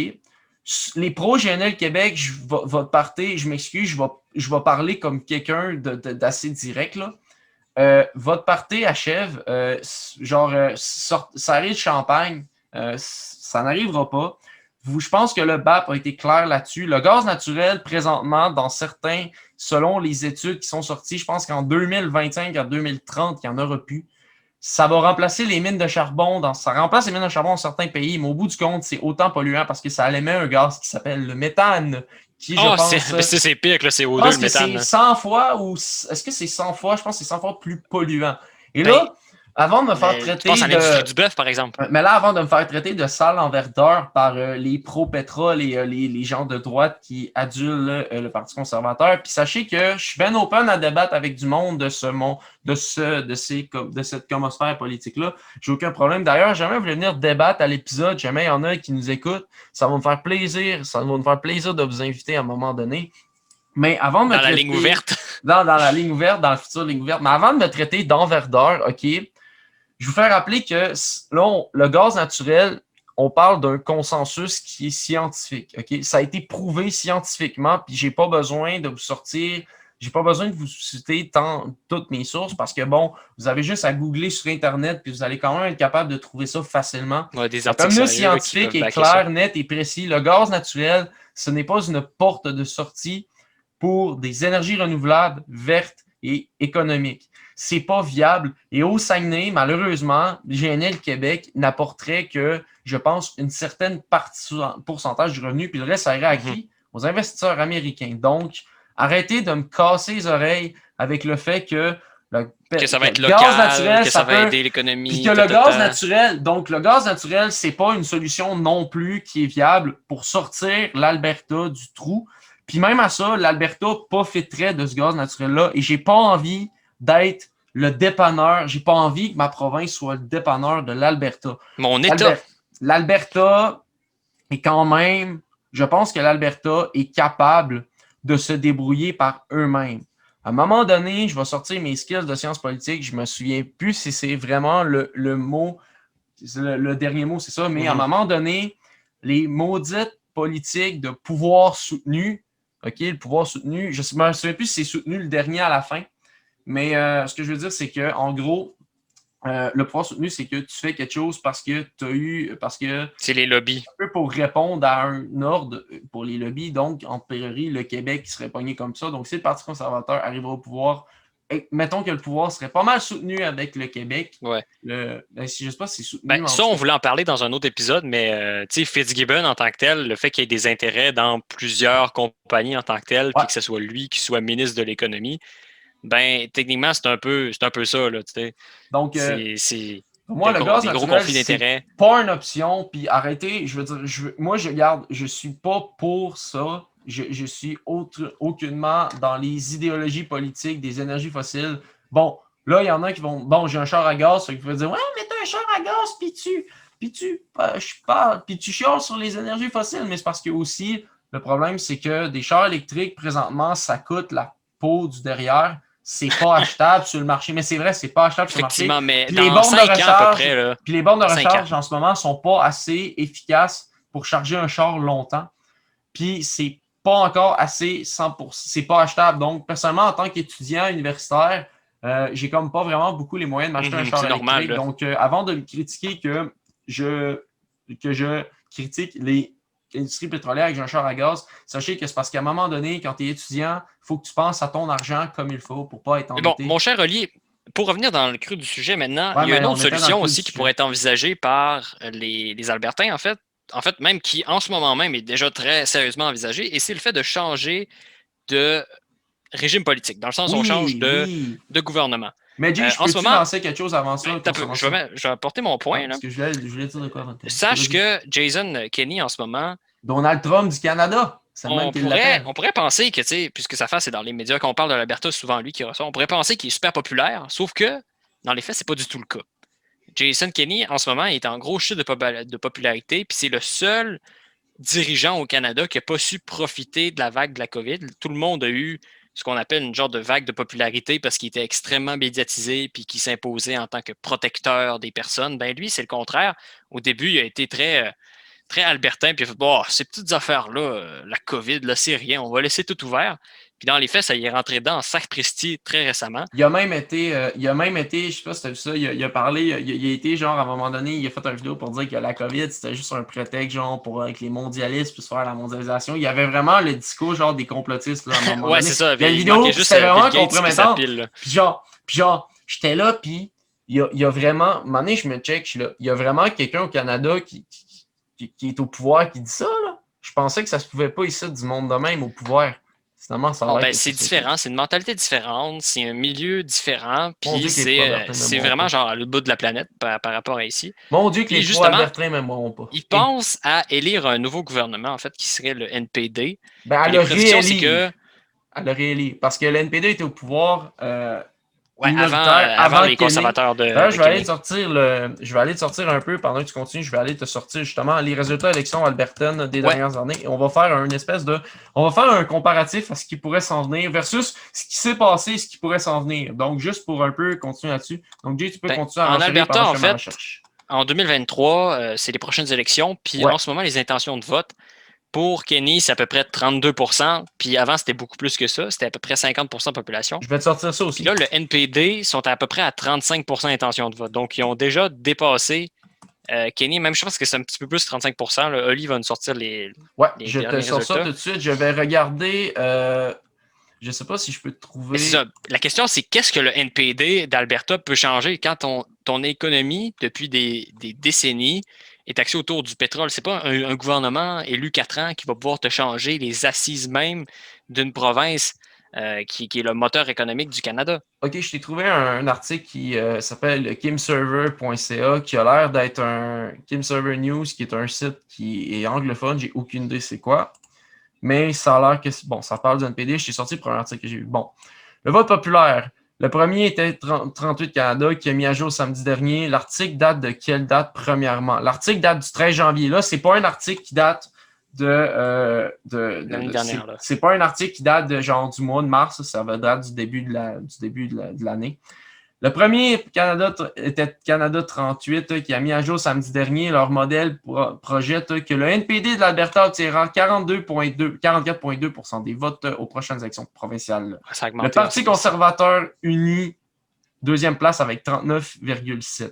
Les pros GNL Québec, votre party, je m'excuse, je vais parler comme quelqu'un d'assez direct, là. Votre party achève, ça arrive de Champagne, ça n'arrivera pas. Je pense que le BAP a été clair là-dessus. Le gaz naturel, présentement, selon les études qui sont sorties, je pense qu'en 2025 à 2030, il n'y en aura plus. Ça va remplacer les mines de charbon. Ça remplace les mines de charbon dans certains pays, mais au bout du compte, c'est autant polluant parce que ça émet un gaz qui s'appelle le méthane. Qui, c'est pire que le CO2, le méthane. C'est 100 fois ou est-ce que c'est 100 fois? Je pense que c'est 100 fois plus polluant. Et là, avant de me faire traiter. Je pense à l'industrie du bœuf, par exemple. Mais là, avant de me faire traiter de sale en verdeur par les pro-pétrole et les gens de droite qui adulent le Parti conservateur, puis sachez que je suis bien open à débattre avec du monde de cette comosphère politique-là. J'ai aucun problème. D'ailleurs, jamais vous voulez venir débattre à l'épisode, jamais il y en a qui nous écoutent. Ça va me faire plaisir. Ça va me faire plaisir de vous inviter à un moment donné. Mais avant de me traiter... la ligne ouverte. Dans la ligne ouverte, dans la future ligne ouverte. Mais avant de me traiter d'enverdeur, OK, je vous fais rappeler que là, le gaz naturel, on parle d'un consensus qui est scientifique. Okay? Ça a été prouvé scientifiquement, puis j'ai pas besoin de vous citer toutes mes sources parce que, bon, vous avez juste à googler sur Internet, puis vous allez quand même être capable de trouver ça facilement. Ouais, des articles sérieux scientifique est clair, net et précis. Le gaz naturel, ce n'est pas une porte de sortie pour des énergies renouvelables, vertes et économiques. C'est pas viable. Et au Saguenay, malheureusement, GNL Québec n'apporterait que, je pense, une certaine pourcentage du revenu, puis le reste, ça irait à qui? Aux investisseurs américains. Donc, arrêtez de me casser les oreilles avec le fait que ça va être local, gaz naturel, ça va aider l'économie. Puis que le gaz naturel, donc le gaz naturel, c'est pas une solution non plus qui est viable pour sortir l'Alberta du trou. Puis même à ça, l'Alberta profiterait de ce gaz naturel-là et j'ai pas envie d'être le dépanneur. J'ai pas envie que ma province soit le dépanneur de l'Alberta. Mon État. L'Alberta est quand même... Je pense que l'Alberta est capable de se débrouiller par eux-mêmes. À un moment donné, je vais sortir mes skills de sciences politiques. Je me souviens plus si c'est vraiment le mot, le dernier mot, c'est ça. Mais à un moment donné, les maudites politiques de pouvoir soutenu, OK, le pouvoir soutenu, je ne me souviens plus si c'est soutenu le dernier à la fin. Mais ce que je veux dire, c'est que en gros, le pouvoir soutenu, c'est que tu fais quelque chose parce que tu as eu... c'est les lobbies. Un peu pour répondre à un ordre pour les lobbies. Donc, en théorie, le Québec serait pogné comme ça. Donc, si le Parti conservateur arrive au pouvoir, mettons que le pouvoir serait pas mal soutenu avec le Québec. Ouais. Je ne sais pas si c'est soutenu. Ça, on voulait en parler dans un autre épisode, mais Fitzgibbon en tant que tel, le fait qu'il y ait des intérêts dans plusieurs compagnies en tant que tel, puis que ce soit lui qui soit ministre de l'économie, techniquement, c'est un peu ça. Là, donc, c'est moi, le gaz des gros naturel, conflits d'intérêts. C'est pas une option. Puis arrêtez, je veux dire, moi, je suis pas pour ça. Je suis aucunement dans les idéologies politiques des énergies fossiles. Bon, là, il y en a qui vont. Bon, j'ai un char à gaz, qui vont dire ouais, mais t'as un char à gaz, puis tu chiales sur les énergies fossiles. Mais c'est parce que aussi, le problème, c'est que des chars électriques, présentement, ça coûte la peau du derrière. C'est pas achetable sur le marché. Mais c'est vrai, c'est pas achetable sur le marché. Effectivement, mais puis dans les bornes 5 de recharge, ans à peu près. Là, puis les bornes de 5 recharge, ans. en ce moment, sont pas assez efficaces pour charger un char longtemps. Puis c'est pas encore assez 100%. C'est pas achetable. Donc, personnellement, en tant qu'étudiant universitaire, j'ai comme pas vraiment beaucoup les moyens de m'acheter un char électrique. Normal, donc, avant de me critiquer que je critique l'industrie pétrolière avec un char à gaz, sachez que c'est parce qu'à un moment donné, quand tu es étudiant, il faut que tu penses à ton argent comme il faut pour pas être endetté. Bon, mon cher Oli, pour revenir dans le cru du sujet maintenant, il y a une autre solution aussi qui pourrait être envisagée par les Albertains, en fait, même qui, en ce moment même, est déjà très sérieusement envisagée, et c'est le fait de changer de régime politique, dans le sens où on change de gouvernement. Mais Jay, je peux-tu lancer quelque chose avant ça? Je vais apporter mon point. Là. Parce que je voulais dire de quoi avant. Sache que Jason Kenney, en ce moment... Donald Trump du Canada. On pourrait penser que, puisque sa face est dans les médias, quand on parle de l'Alberta, c'est souvent lui qui reçoit, on pourrait penser qu'il est super populaire, sauf que, dans les faits, c'est pas du tout le cas. Jason Kenney, en ce moment, il est en gros chute de popularité, puis c'est le seul dirigeant au Canada qui n'a pas su profiter de la vague de la COVID. Tout le monde a eu ce qu'on appelle une genre de vague de popularité parce qu'il était extrêmement médiatisé puis qu'il s'imposait en tant que protecteur des personnes. Lui, c'est le contraire. Au début, il a été très albertain, puis il a fait ces petites affaires-là, la COVID, là, c'est rien, on va laisser tout ouvert. Puis dans les faits, ça y est rentré dedans en sacristie très récemment. Il a même été, je sais pas si tu as vu ça, il a parlé, il a été genre à un moment donné, il a fait une vidéo pour dire que la COVID, c'était juste un prétexte genre pour avec les mondialistes puis se faire la mondialisation. Il y avait vraiment le discours genre des complotistes là, à un moment donné. C'est ça. La vidéo, c'était vraiment compromettant. Puis genre, j'étais là, puis il y a vraiment, à un moment donné, je me check, je suis là, il y a vraiment quelqu'un au Canada qui est au pouvoir qui dit ça, là. Je pensais que ça se pouvait pas ici du monde de même au pouvoir. C'est différent, c'est une mentalité différente, c'est un milieu différent, puis c'est vraiment genre à l'autre bout de la planète par rapport à ici. Mon Dieu, que les pro-albertains m'aimeront pas. Ils pensent à élire un nouveau gouvernement, en fait, qui serait le NPD. Elle le réélit. Parce que le NPD était au pouvoir avant les conservateurs de je vais aller te sortir un peu pendant que tu continues. Je vais aller te sortir justement les résultats d'élections albertaines des dernières années. Et on va faire un comparatif à ce qui pourrait s'en venir versus ce qui s'est passé et ce qui pourrait s'en venir. Donc, juste pour un peu continuer là-dessus. Donc, Jay, tu peux continuer à en Alberta, en fait, recherche. En 2023, c'est les prochaines élections. Puis en ce moment, les intentions de vote pour Kenney, c'est à peu près 32%. Puis avant, c'était beaucoup plus que ça. C'était à peu près 50% de population. Je vais te sortir ça aussi. Puis là, le NPD sont à peu près à 35% d'intention de vote. Donc, ils ont déjà dépassé Kenney. Même, je pense que c'est un petit peu plus 35%. Là, Oli va nous sortir les je te sors ça tout de suite. Je vais regarder... Je ne sais pas si je peux te trouver... La question, c'est qu'est-ce que le NPD d'Alberta peut changer quand ton économie, depuis des décennies, est axée autour du pétrole? C'est pas un gouvernement élu 4 ans qui va pouvoir te changer les assises même d'une province qui est le moteur économique du Canada. OK, je t'ai trouvé un article qui s'appelle kimserver.ca qui a l'air d'être un Kimserver News, qui est un site qui est anglophone. J'ai aucune idée c'est quoi. Mais ça a l'air que, ça parle du NPD. Je t'ai sorti pour un article que j'ai vu. Bon, le vote populaire. Le premier était 38 Canada qui a mis à jour samedi dernier. L'article date de quelle date, premièrement? L'article date du 13 janvier. Là, c'est pas un article qui date de l'année dernière. C'est pas un article qui date de genre du mois de mars. Ça va date du début de l'année. Le premier était Canada 38 qui a mis à jour samedi dernier. Leur modèle projette que le NPD de l'Alberta obtiendra 44,2% des votes aux prochaines élections provinciales. Le Parti conservateur uni, deuxième place avec 39,7%.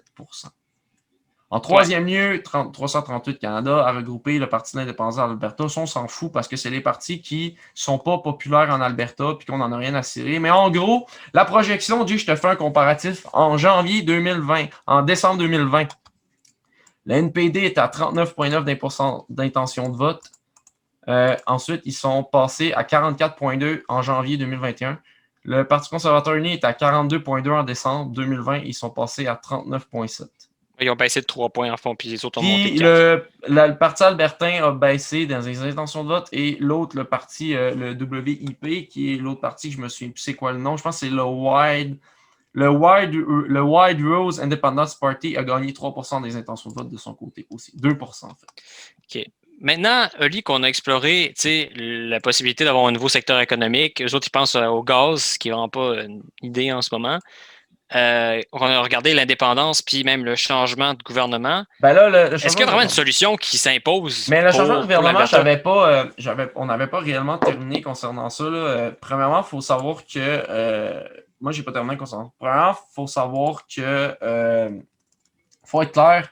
En troisième lieu, 338 Canada a regroupé le Parti de l'indépendance d'Alberta. Ça, on s'en fout parce que c'est les partis qui sont pas populaires en Alberta puis qu'on n'en a rien à cirer. Mais en gros, la projection, je te fais un comparatif. En janvier 2020, en décembre 2020, le NPD est à 39,9% d'intention de vote. Ensuite, ils sont passés à 44,2 en janvier 2021. Le Parti conservateur uni est à 42,2 en décembre 2020. Ils sont passés à 39,7. Ils ont baissé de 3 points en fond, puis les autres ont monté de 4. Le Parti albertain a baissé dans les intentions de vote et l'autre, le parti, le WIP, qui est l'autre parti, je me souviens plus c'est quoi le nom, je pense que c'est le Wide Rose Independence Party a gagné 3% des intentions de vote de son côté aussi. 2% en fait. OK. Maintenant, Oli, qu'on a exploré la possibilité d'avoir un nouveau secteur économique, eux autres, ils pensent au gaz, ce qui n'est vraiment pas une idée en ce moment. On a regardé l'indépendance puis même le changement de gouvernement. Ben là, est-ce qu'il y a vraiment une solution qui s'impose? Mais le changement de gouvernement, on n'avait pas réellement terminé concernant ça. Premièrement, il faut savoir que moi, j'ai pas terminé concernant ça. Premièrement, il faut savoir que faut être clair.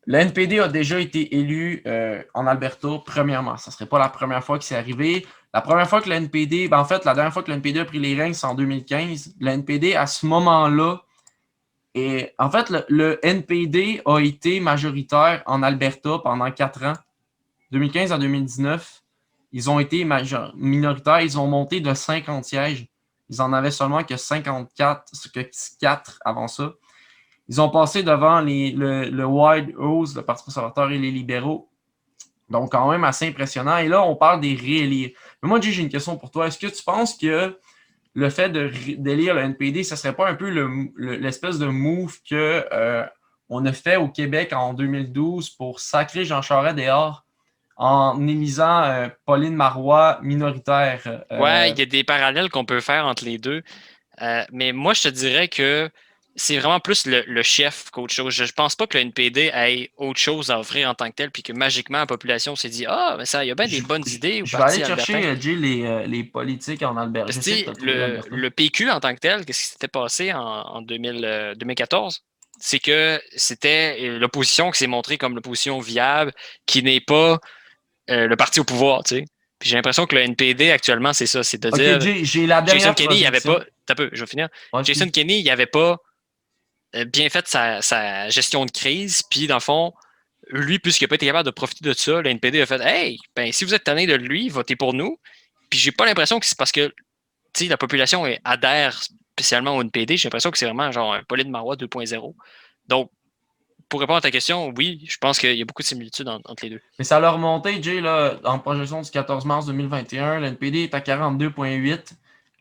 Le NPD a déjà été élu en Alberta, premièrement. Ça ne serait pas la première fois que c'est arrivé. La première fois que le NPD, la dernière fois que le NPD a pris les règnes, c'est en 2015. Le NPD, à ce moment-là, en fait, le NPD a été majoritaire en Alberta pendant 4 ans. 2015 à 2019, ils ont été minoritaires. Ils ont monté de 50 sièges. Ils en avaient seulement que 54, que 4 avant ça. Ils ont passé devant le Wide Rose, le Parti conservateur et les libéraux. Donc, quand même assez impressionnant. Et là, on parle des réélire. Mais moi, j'ai une question pour toi. Est-ce que tu penses que le fait d'élire le NPD, ce ne serait pas un peu l'espèce de move qu'on a fait au Québec en 2012 pour sacrer Jean Charest dehors en élisant Pauline Marois minoritaire? Ouais, il y a des parallèles qu'on peut faire entre les deux. Mais moi, je te dirais que c'est vraiment plus le chef qu'autre chose. Je ne pense pas que le NPD ait autre chose à offrir en tant que tel, puis que magiquement, la population s'est dit « Ah, mais ça, il y a bien des bonnes idées. » Je vais aller chercher, Jay, les politiques en Alberta. Le PQ en tant que tel, qu'est-ce qui s'était passé en 2014? C'est que c'était l'opposition qui s'est montrée comme l'opposition viable, qui n'est pas le parti au pouvoir, tu sais. Puis j'ai l'impression que le NPD, actuellement, c'est ça. C'est de dire j'ai la Jason Kenney, il n'y avait pas... je vais finir. Ouais, Jason Kenney, il n'y avait pas bien fait sa gestion de crise, puis dans le fond, lui, puisqu'il n'a pas été capable de profiter de ça, le NPD a fait « Hey, ben, si vous êtes tanné de lui, votez pour nous. » Puis j'ai pas l'impression que c'est parce que la population adhère spécialement au NPD, j'ai l'impression que c'est vraiment genre un Pauline Marois 2.0. Donc, pour répondre à ta question, oui, je pense qu'il y a beaucoup de similitudes entre les deux. Mais ça l'a remonté, Jay, là, en projection du 14 mars 2021, le NPD est à 42,8.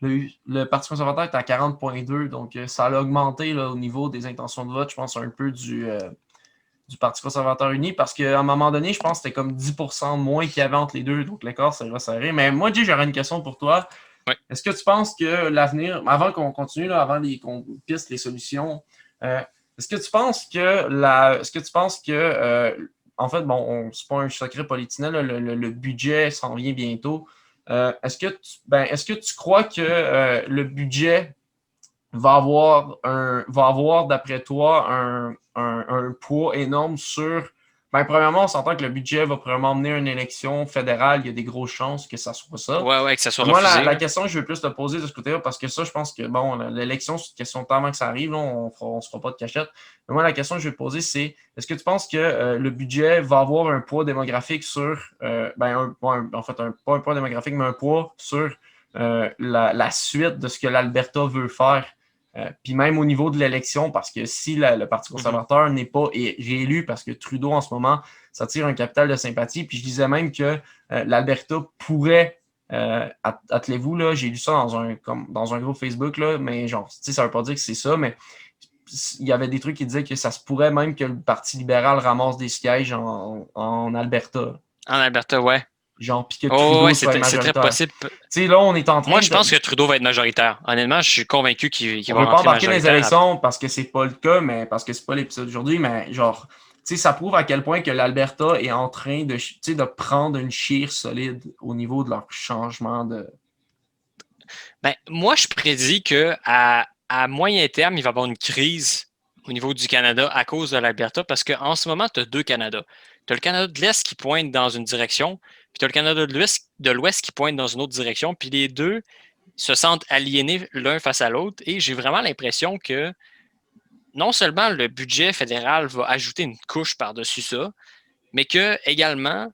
Le Parti conservateur est à 40,2, donc ça a augmenté là, au niveau des intentions de vote, je pense, un peu du Parti conservateur uni, parce qu'à un moment donné, je pense que c'était comme 10% moins qu'il y avait entre les deux, donc l'écart s'est resserré. Mais moi, Jay, j'aurais une question pour toi. Ouais. Est-ce que tu penses que l'avenir, avant qu'on continue, là, avant qu'on piste les solutions, est-ce que tu penses que en fait, bon, c'est pas un secret politinel, là, le budget s'en vient bientôt. Est-ce que tu crois que le budget va avoir d'après toi, un poids énorme sur... premièrement, on s'entend que le budget va probablement mener à une élection fédérale. Il y a des grosses chances que ça soit ça. Ouais, que ça soit refusé. Moi, la question que je veux plus te poser de ce côté-là, parce que ça, je pense que, bon, l'élection, c'est une question de temps avant que ça arrive. Là, on ne se fera pas de cachette. Mais moi, la question que je vais te poser, c'est est-ce que tu penses que le budget va avoir un poids démographique sur... en fait, pas un poids démographique, mais un poids sur la suite de ce que l'Alberta veut faire? Puis même au niveau de l'élection, parce que si le Parti conservateur n'est pas réélu, parce que Trudeau, en ce moment, ça tire un capital de sympathie. Puis je disais même que l'Alberta pourrait, attelez-vous, là, j'ai lu ça dans un groupe Facebook, là, mais genre, tu sais, ça veut pas dire que c'est ça, mais il y avait des trucs qui disaient que ça se pourrait même que le Parti libéral ramasse des sièges en Alberta. En Alberta, ouais. Genre, puis que Trudeau soit majoritaire. C'est très possible. Tu sais, là, on est en train Moi, je pense que Trudeau va être majoritaire. Honnêtement, je suis convaincu qu'il va rentrer majoritaire. On ne veut pas embarquer dans les élections parce que c'est pas le cas, mais parce que c'est pas l'épisode d'aujourd'hui, mais genre, tu sais, ça prouve à quel point que l'Alberta est en train de prendre une chire solide au niveau de leur changement de... Ben, moi, je prédis qu'à moyen terme, il va y avoir une crise au niveau du Canada à cause de l'Alberta, parce qu'en ce moment, tu as deux Canada. Tu as le Canada de l'Est qui pointe dans une direction, puis tu as le Canada de l'Ouest qui pointe dans une autre direction, puis les deux se sentent aliénés l'un face à l'autre, et j'ai vraiment l'impression que non seulement le budget fédéral va ajouter une couche par-dessus ça, mais que également,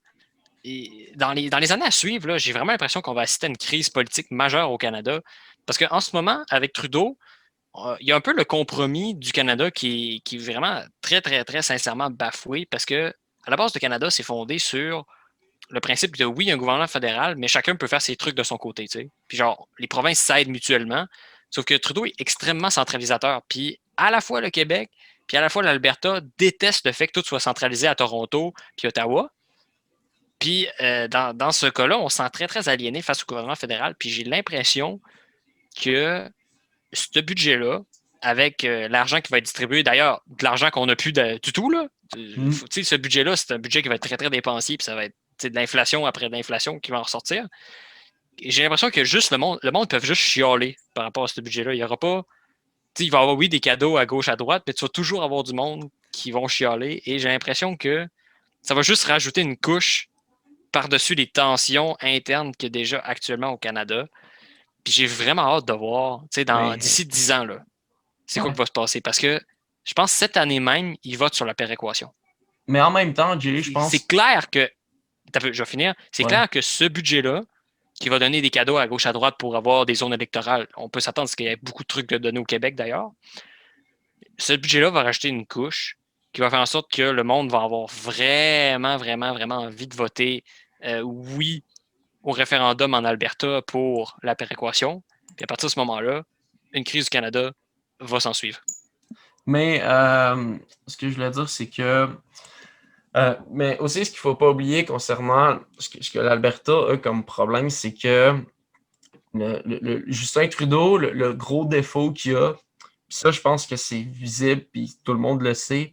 dans les années à suivre, là, j'ai vraiment l'impression qu'on va assister à une crise politique majeure au Canada, parce qu'en ce moment, avec Trudeau, il y a un peu le compromis du Canada qui est vraiment très, très, très sincèrement bafoué parce que à la base, le Canada, c'est fondé sur le principe de oui, il y a un gouvernement fédéral, mais chacun peut faire ses trucs de son côté. Tu sais. Puis genre, les provinces s'aident mutuellement. Sauf que Trudeau est extrêmement centralisateur. Puis à la fois le Québec, puis à la fois l'Alberta déteste le fait que tout soit centralisé à Toronto puis Ottawa. Puis dans ce cas-là, on se sent très, très aliéné face au gouvernement fédéral. Puis j'ai l'impression que ce budget-là, avec l'argent qui va être distribué, d'ailleurs, de l'argent qu'on n'a plus du tout, là. Ce budget-là, c'est un budget qui va être très, très dépensier, puis ça va être de l'inflation après de l'inflation qui va en ressortir. Et j'ai l'impression que juste le monde peut juste chialer par rapport à ce budget-là. Il y aura pas. Il va y avoir, oui, des cadeaux à gauche, à droite, mais tu vas toujours avoir du monde qui vont chialer. Et j'ai l'impression que ça va juste rajouter une couche par-dessus les tensions internes qu'il y a déjà actuellement au Canada. Puis j'ai vraiment hâte de voir, d'ici 10 ans, là, c'est quoi qui va se passer. Parce que je pense que cette année même, ils votent sur la péréquation. Mais en même temps, Jay, je pense. C'est clair que. Je vais finir. C'est clair que ce budget-là, qui va donner des cadeaux à gauche à droite pour avoir des zones électorales, on peut s'attendre à ce qu'il y ait beaucoup de trucs de donner au Québec d'ailleurs. Ce budget-là va rajouter une couche qui va faire en sorte que le monde va avoir vraiment, vraiment, vraiment envie de voter oui au référendum en Alberta pour la péréquation. Puis à partir de ce moment-là, une crise du Canada va s'en suivre. Mais ce que je voulais dire, c'est que mais aussi, ce qu'il ne faut pas oublier concernant ce que l'Alberta a comme problème, c'est que Justin Trudeau, le gros défaut qu'il a, puis ça, je pense que c'est visible, puis tout le monde le sait,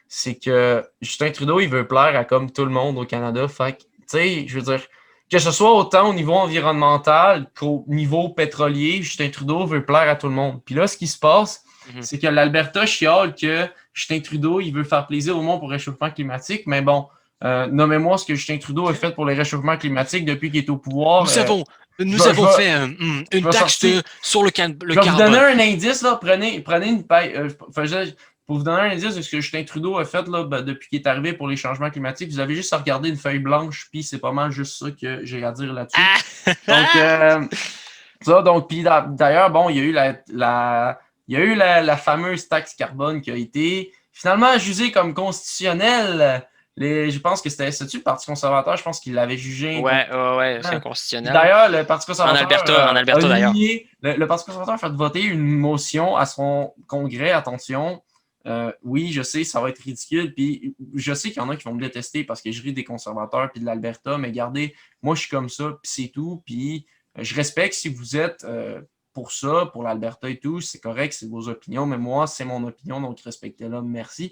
c'est que Justin Trudeau, il veut plaire à comme tout le monde au Canada. Fait que, tu sais, je veux dire, que ce soit autant au niveau environnemental qu'au niveau pétrolier, Justin Trudeau veut plaire à tout le monde. Puis là, ce qui se passe, c'est que l'Alberta chiale que Justin Trudeau, il veut faire plaisir au monde pour le réchauffement climatique. Mais bon, nommez-moi ce que Justin Trudeau a fait pour le réchauffement climatique depuis qu'il est au pouvoir. Nous avons fait une taxe sur le carbone. Je vais vous donner un indice. Là. Prenez une paille. Pour vous donner un indice de ce que Justin Trudeau a fait là, depuis qu'il est arrivé pour les changements climatiques, vous avez juste à regarder une feuille blanche, puis c'est pas mal juste ça que j'ai à dire là-dessus. Donc, puis d'ailleurs, bon, il y a eu la fameuse taxe carbone qui a été finalement jugée comme constitutionnelle. Je pense que c'était le Parti conservateur, je pense qu'il l'avait jugé. Ouais, c'est inconstitutionnel. D'ailleurs, le Parti conservateur. En Alberta d'ailleurs. Le Parti conservateur a fait voter une motion à son congrès, attention. Oui, je sais, ça va être ridicule. Puis je sais qu'il y en a qui vont me détester parce que je ris des conservateurs puis de l'Alberta, mais regardez, moi je suis comme ça, puis c'est tout. Puis je respecte si vous êtes pour ça, pour l'Alberta et tout, c'est correct, c'est vos opinions, mais moi, c'est mon opinion, donc respectez-la, merci.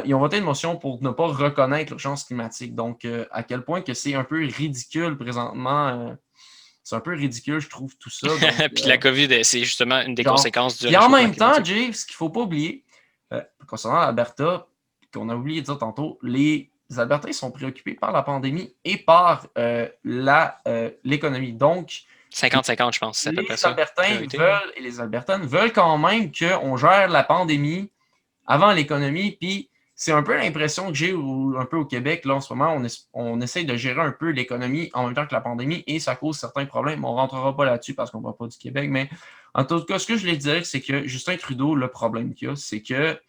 Ils ont voté une motion pour ne pas reconnaître l'urgence climatique. Donc, à quel point que c'est un peu ridicule présentement. C'est un peu ridicule, je trouve, tout ça. Donc, puis la COVID, c'est justement une des conséquences du réchauffement climatique. Et en même temps, Jay, ce qu'il ne faut pas oublier, concernant l'Alberta, qu'on a oublié de dire tantôt, les Albertains sont préoccupés par la pandémie et par l'économie. Donc, 50-50, je pense. C'est à peu près ça. Les Albertaines veulent quand même qu'on gère la pandémie avant l'économie. Puis c'est un peu l'impression que j'ai un peu au Québec. Là, en ce moment, on essaie de gérer un peu l'économie en même temps que la pandémie et ça cause certains problèmes. On ne rentrera pas là-dessus parce qu'on ne va pas du Québec. Mais en tout cas, ce que je voulais dire, c'est que Justin Trudeau, le problème qu'il a, c'est que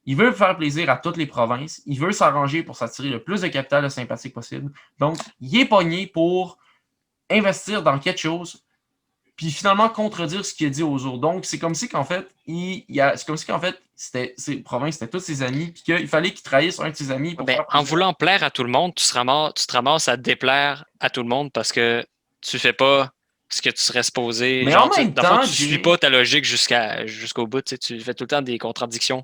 il veut faire plaisir à toutes les provinces. Il veut s'arranger pour s'attirer le plus de capital de sympathique possible. Donc, il est pogné pour investir dans quelque chose, puis finalement contredire ce qu'il a dit aux autres. Donc, c'est comme si qu'en fait, ses provinces, c'était tous ses amis, puis qu'il fallait qu'il trahisse un de ses amis. En voulant plaire à tout le monde, tu te ramasses à déplaire à tout le monde parce que tu fais pas ce que tu serais supposé. Mais en même temps, tu suis pas ta logique jusqu'au bout. Tu fais tout le temps des contradictions.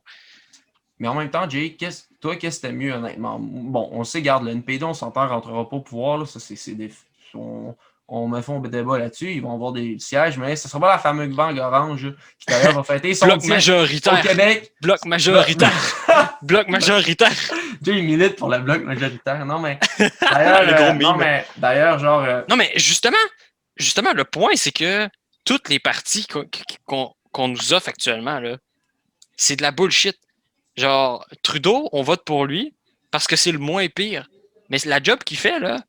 Mais en même temps, Jay, qu'est-ce que c'était mieux, honnêtement? Bon, on sait, garde, le NPD, on s'entend, rentrera pas au pouvoir. Là, ça, on me fait un débat là-dessus, ils vont avoir des sièges, mais ce ne sera pas la fameuse banque orange qui d'ailleurs va fêter son Bloc titre majoritaire. au Québec. Bloc majoritaire. Bloc majoritaire. Dieu, il milite pour le bloc majoritaire. Non, mais d'ailleurs, genre. Non, mais justement, le point, c'est que toutes les parties qu'on nous offre actuellement, là, c'est de la bullshit. Genre, Trudeau, on vote pour lui parce que c'est le moins pire. Mais la job qu'il fait, là,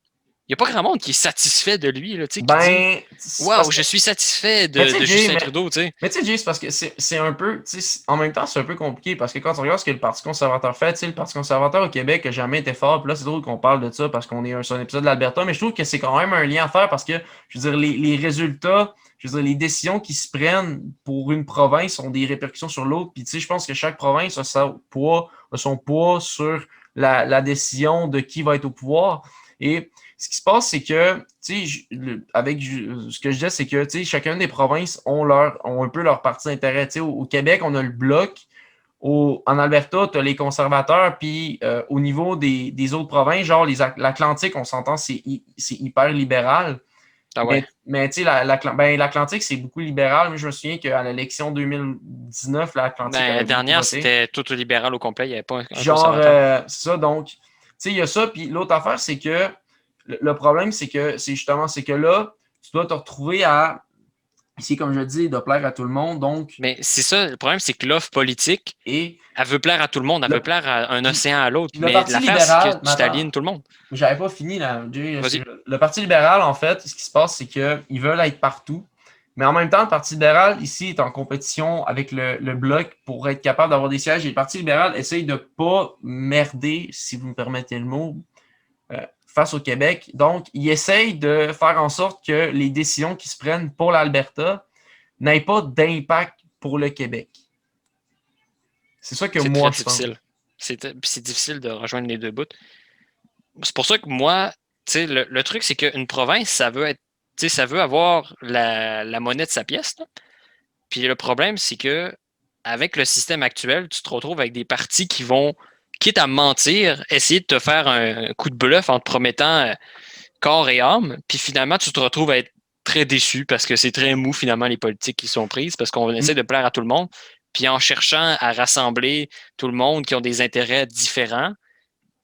il n'y a pas grand monde qui est satisfait de lui, là, tu sais, qui dit « Wow, je suis satisfait de Justin Trudeau », tu sais. Mais tu sais, Jay, c'est parce que c'est un peu, tu sais, en même temps, c'est un peu compliqué parce que quand on regarde ce que le Parti conservateur fait, tu sais, le Parti conservateur au Québec n'a jamais été fort, puis là, c'est drôle qu'on parle de ça parce qu'on est sur un épisode de l'Alberta, mais je trouve que c'est quand même un lien à faire parce que, je veux dire, les résultats, je veux dire, les décisions qui se prennent pour une province ont des répercussions sur l'autre, puis tu sais, je pense que chaque province a son poids sur la décision de qui va être au pouvoir. Et ce qui se passe, c'est que, tu sais, avec ce que je dis, c'est que, tu sais, chacune des provinces ont un peu leur parti d'intérêt. Tu sais, au Québec, on a le Bloc. En Alberta, tu as les conservateurs. Puis au niveau des autres provinces, genre l'Atlantique, on s'entend, c'est hyper libéral. Ah ouais. Mais tu sais, l'Atlantique, c'est beaucoup libéral. Mais je me souviens qu'à l'élection 2019, l'Atlantique. La dernière, c'était tout libéral au complet. Il n'y avait pas un conservateur. C'est ça. Donc, tu sais, il y a ça. Puis l'autre affaire, c'est que le problème, c'est que là, tu dois te retrouver à, ici, comme je dis, de plaire à tout le monde. Donc, mais c'est ça, le problème, c'est que l'offre politique, elle veut plaire à tout le monde, elle veut plaire à un océan à l'autre. Mais l'affaire, c'est que tu t'alignes tout le monde. J'avais pas fini là. Le Parti libéral, en fait, ce qui se passe, c'est qu'ils veulent être partout. Mais en même temps, le Parti libéral, ici, est en compétition avec le Bloc pour être capable d'avoir des sièges. Et le Parti libéral essaye de ne pas merder, si vous me permettez le mot, face au Québec. Donc, ils essayent de faire en sorte que les décisions qui se prennent pour l'Alberta n'aient pas d'impact pour le Québec. C'est ça que moi, je pense. C'est difficile de rejoindre les deux bouts. C'est pour ça que moi, le truc, c'est qu'une province, ça veut avoir la monnaie de sa pièce. Là. Puis le problème, c'est que avec le système actuel, tu te retrouves avec des partis qui vont, quitte à mentir, essayer de te faire un coup de bluff en te promettant corps et âme, puis finalement, tu te retrouves à être très déçu parce que c'est très mou, finalement, les politiques qui sont prises, parce qu'on essaie de plaire à tout le monde, puis en cherchant à rassembler tout le monde qui ont des intérêts différents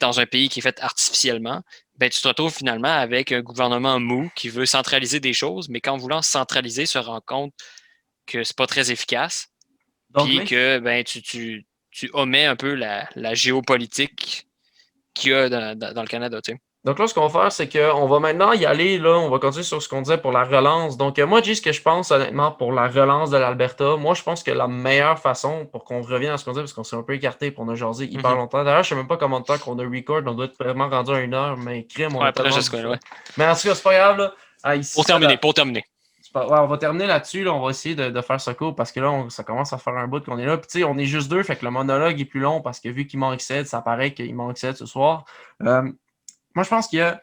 dans un pays qui est fait artificiellement, ben, tu te retrouves finalement avec un gouvernement mou qui veut centraliser des choses, mais qu'en voulant centraliser, se rend compte que c'est pas très efficace, puis que ben, tu omets un peu la géopolitique qu'il y a dans le Canada, tu sais. Donc là, ce qu'on va faire, c'est qu'on va maintenant y aller, là, on va continuer sur ce qu'on disait pour la relance. Donc moi, je dis ce que je pense honnêtement pour la relance de l'Alberta. Moi, je pense que la meilleure façon pour qu'on revienne à ce qu'on disait, parce qu'on s'est un peu écarté et on a jasé hyper longtemps. D'ailleurs, je ne sais même pas combien de temps qu'on a record, on doit être vraiment rendu à 1 heure, mais crime, on est tellement... Mais en tout cas, c'est pas grave, là. Ah, ici, pour terminer. Ouais, on va terminer là-dessus. Là, on va essayer de faire ce cours parce que là, ça commence à faire un bout qu'on est là. Puis, tu sais, on est juste deux, fait que le monologue est plus long parce que vu qu'il manque 7, ça paraît qu'il manque 7 ce soir. Moi, je pense que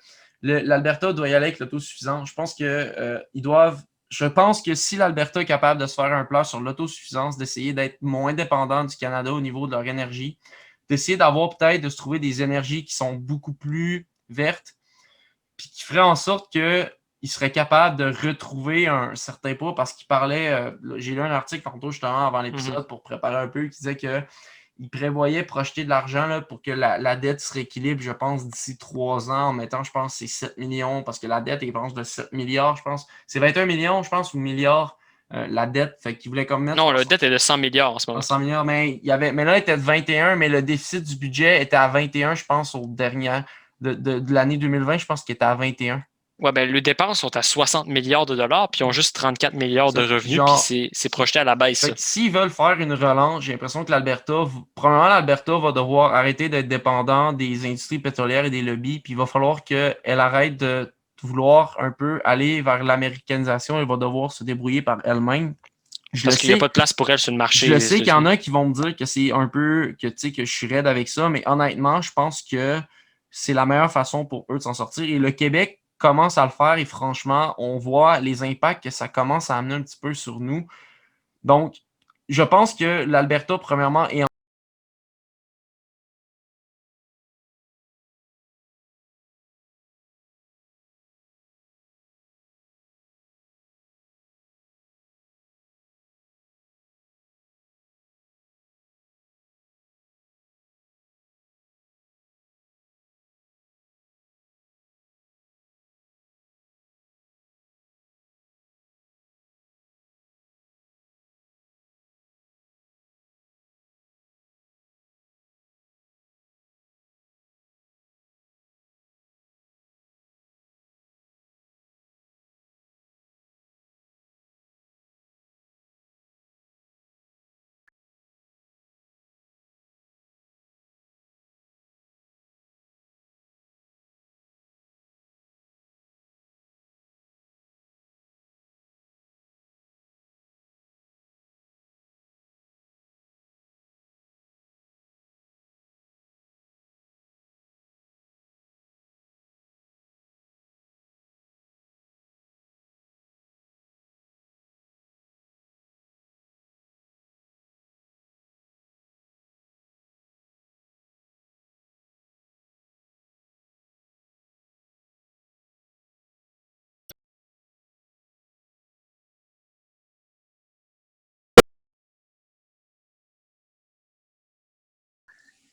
l'Alberta doit y aller avec l'autosuffisance. Je pense je pense que si l'Alberta est capable de se faire un plan sur l'autosuffisance, d'essayer d'être moins dépendant du Canada au niveau de leur énergie, d'essayer d'avoir peut-être de se trouver des énergies qui sont beaucoup plus vertes, puis qui feraient en sorte qu'ils seraient capables de retrouver un certain poids parce qu'il parlait, j'ai lu un article tantôt justement avant l'épisode pour préparer un peu, qui disait que il prévoyait projeter de l'argent là, pour que la dette se rééquilibre, je pense, d'ici 3 ans, en mettant, je pense, c'est 7 millions, parce que la dette est, de 7 milliards, je pense. C'est 21 millions, je pense, ou milliards, la dette. Fait qu'il voulait comme mettre... Non, la dette est de 100 milliards en ce moment. 100 milliards, mais là, il était de 21, mais le déficit du budget était à 21, je pense, au dernier de l'année 2020, je pense qu'il était à 21. Ouais, ben, les dépenses sont à 60 milliards de dollars, puis ils ont juste 34 milliards de revenus, puis c'est projeté à la baisse. S'ils veulent faire une relance, j'ai l'impression que premièrement, l'Alberta va devoir arrêter d'être dépendant des industries pétrolières et des lobbies, puis il va falloir qu'elle arrête de vouloir un peu aller vers l'américanisation. Elle va devoir se débrouiller par elle-même. Parce qu'il n'y a pas de place pour elle sur le marché. Je sais qu'il y en a qui vont me dire que c'est un peu, que je suis raide avec ça, mais honnêtement, je pense que c'est la meilleure façon pour eux de s'en sortir. Et le Québec commence à le faire et franchement, on voit les impacts que ça commence à amener un petit peu sur nous. Donc, je pense que l'Alberta, premièrement, est en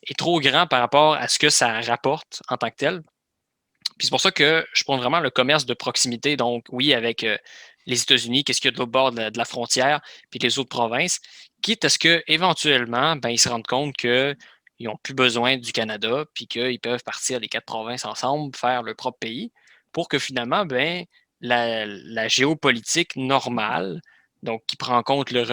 est trop grand par rapport à ce que ça rapporte en tant que tel. Puis c'est pour ça que je prends vraiment le commerce de proximité. Donc, oui, avec les États-Unis, qu'est-ce qu'il y a de l'autre bord de la frontière, puis les autres provinces, quitte à ce qu'éventuellement, ils se rendent compte qu'ils n'ont plus besoin du Canada, puis qu'ils peuvent partir les 4 provinces ensemble, faire leur propre pays, pour que finalement, la géopolitique normale, donc qui prend en compte le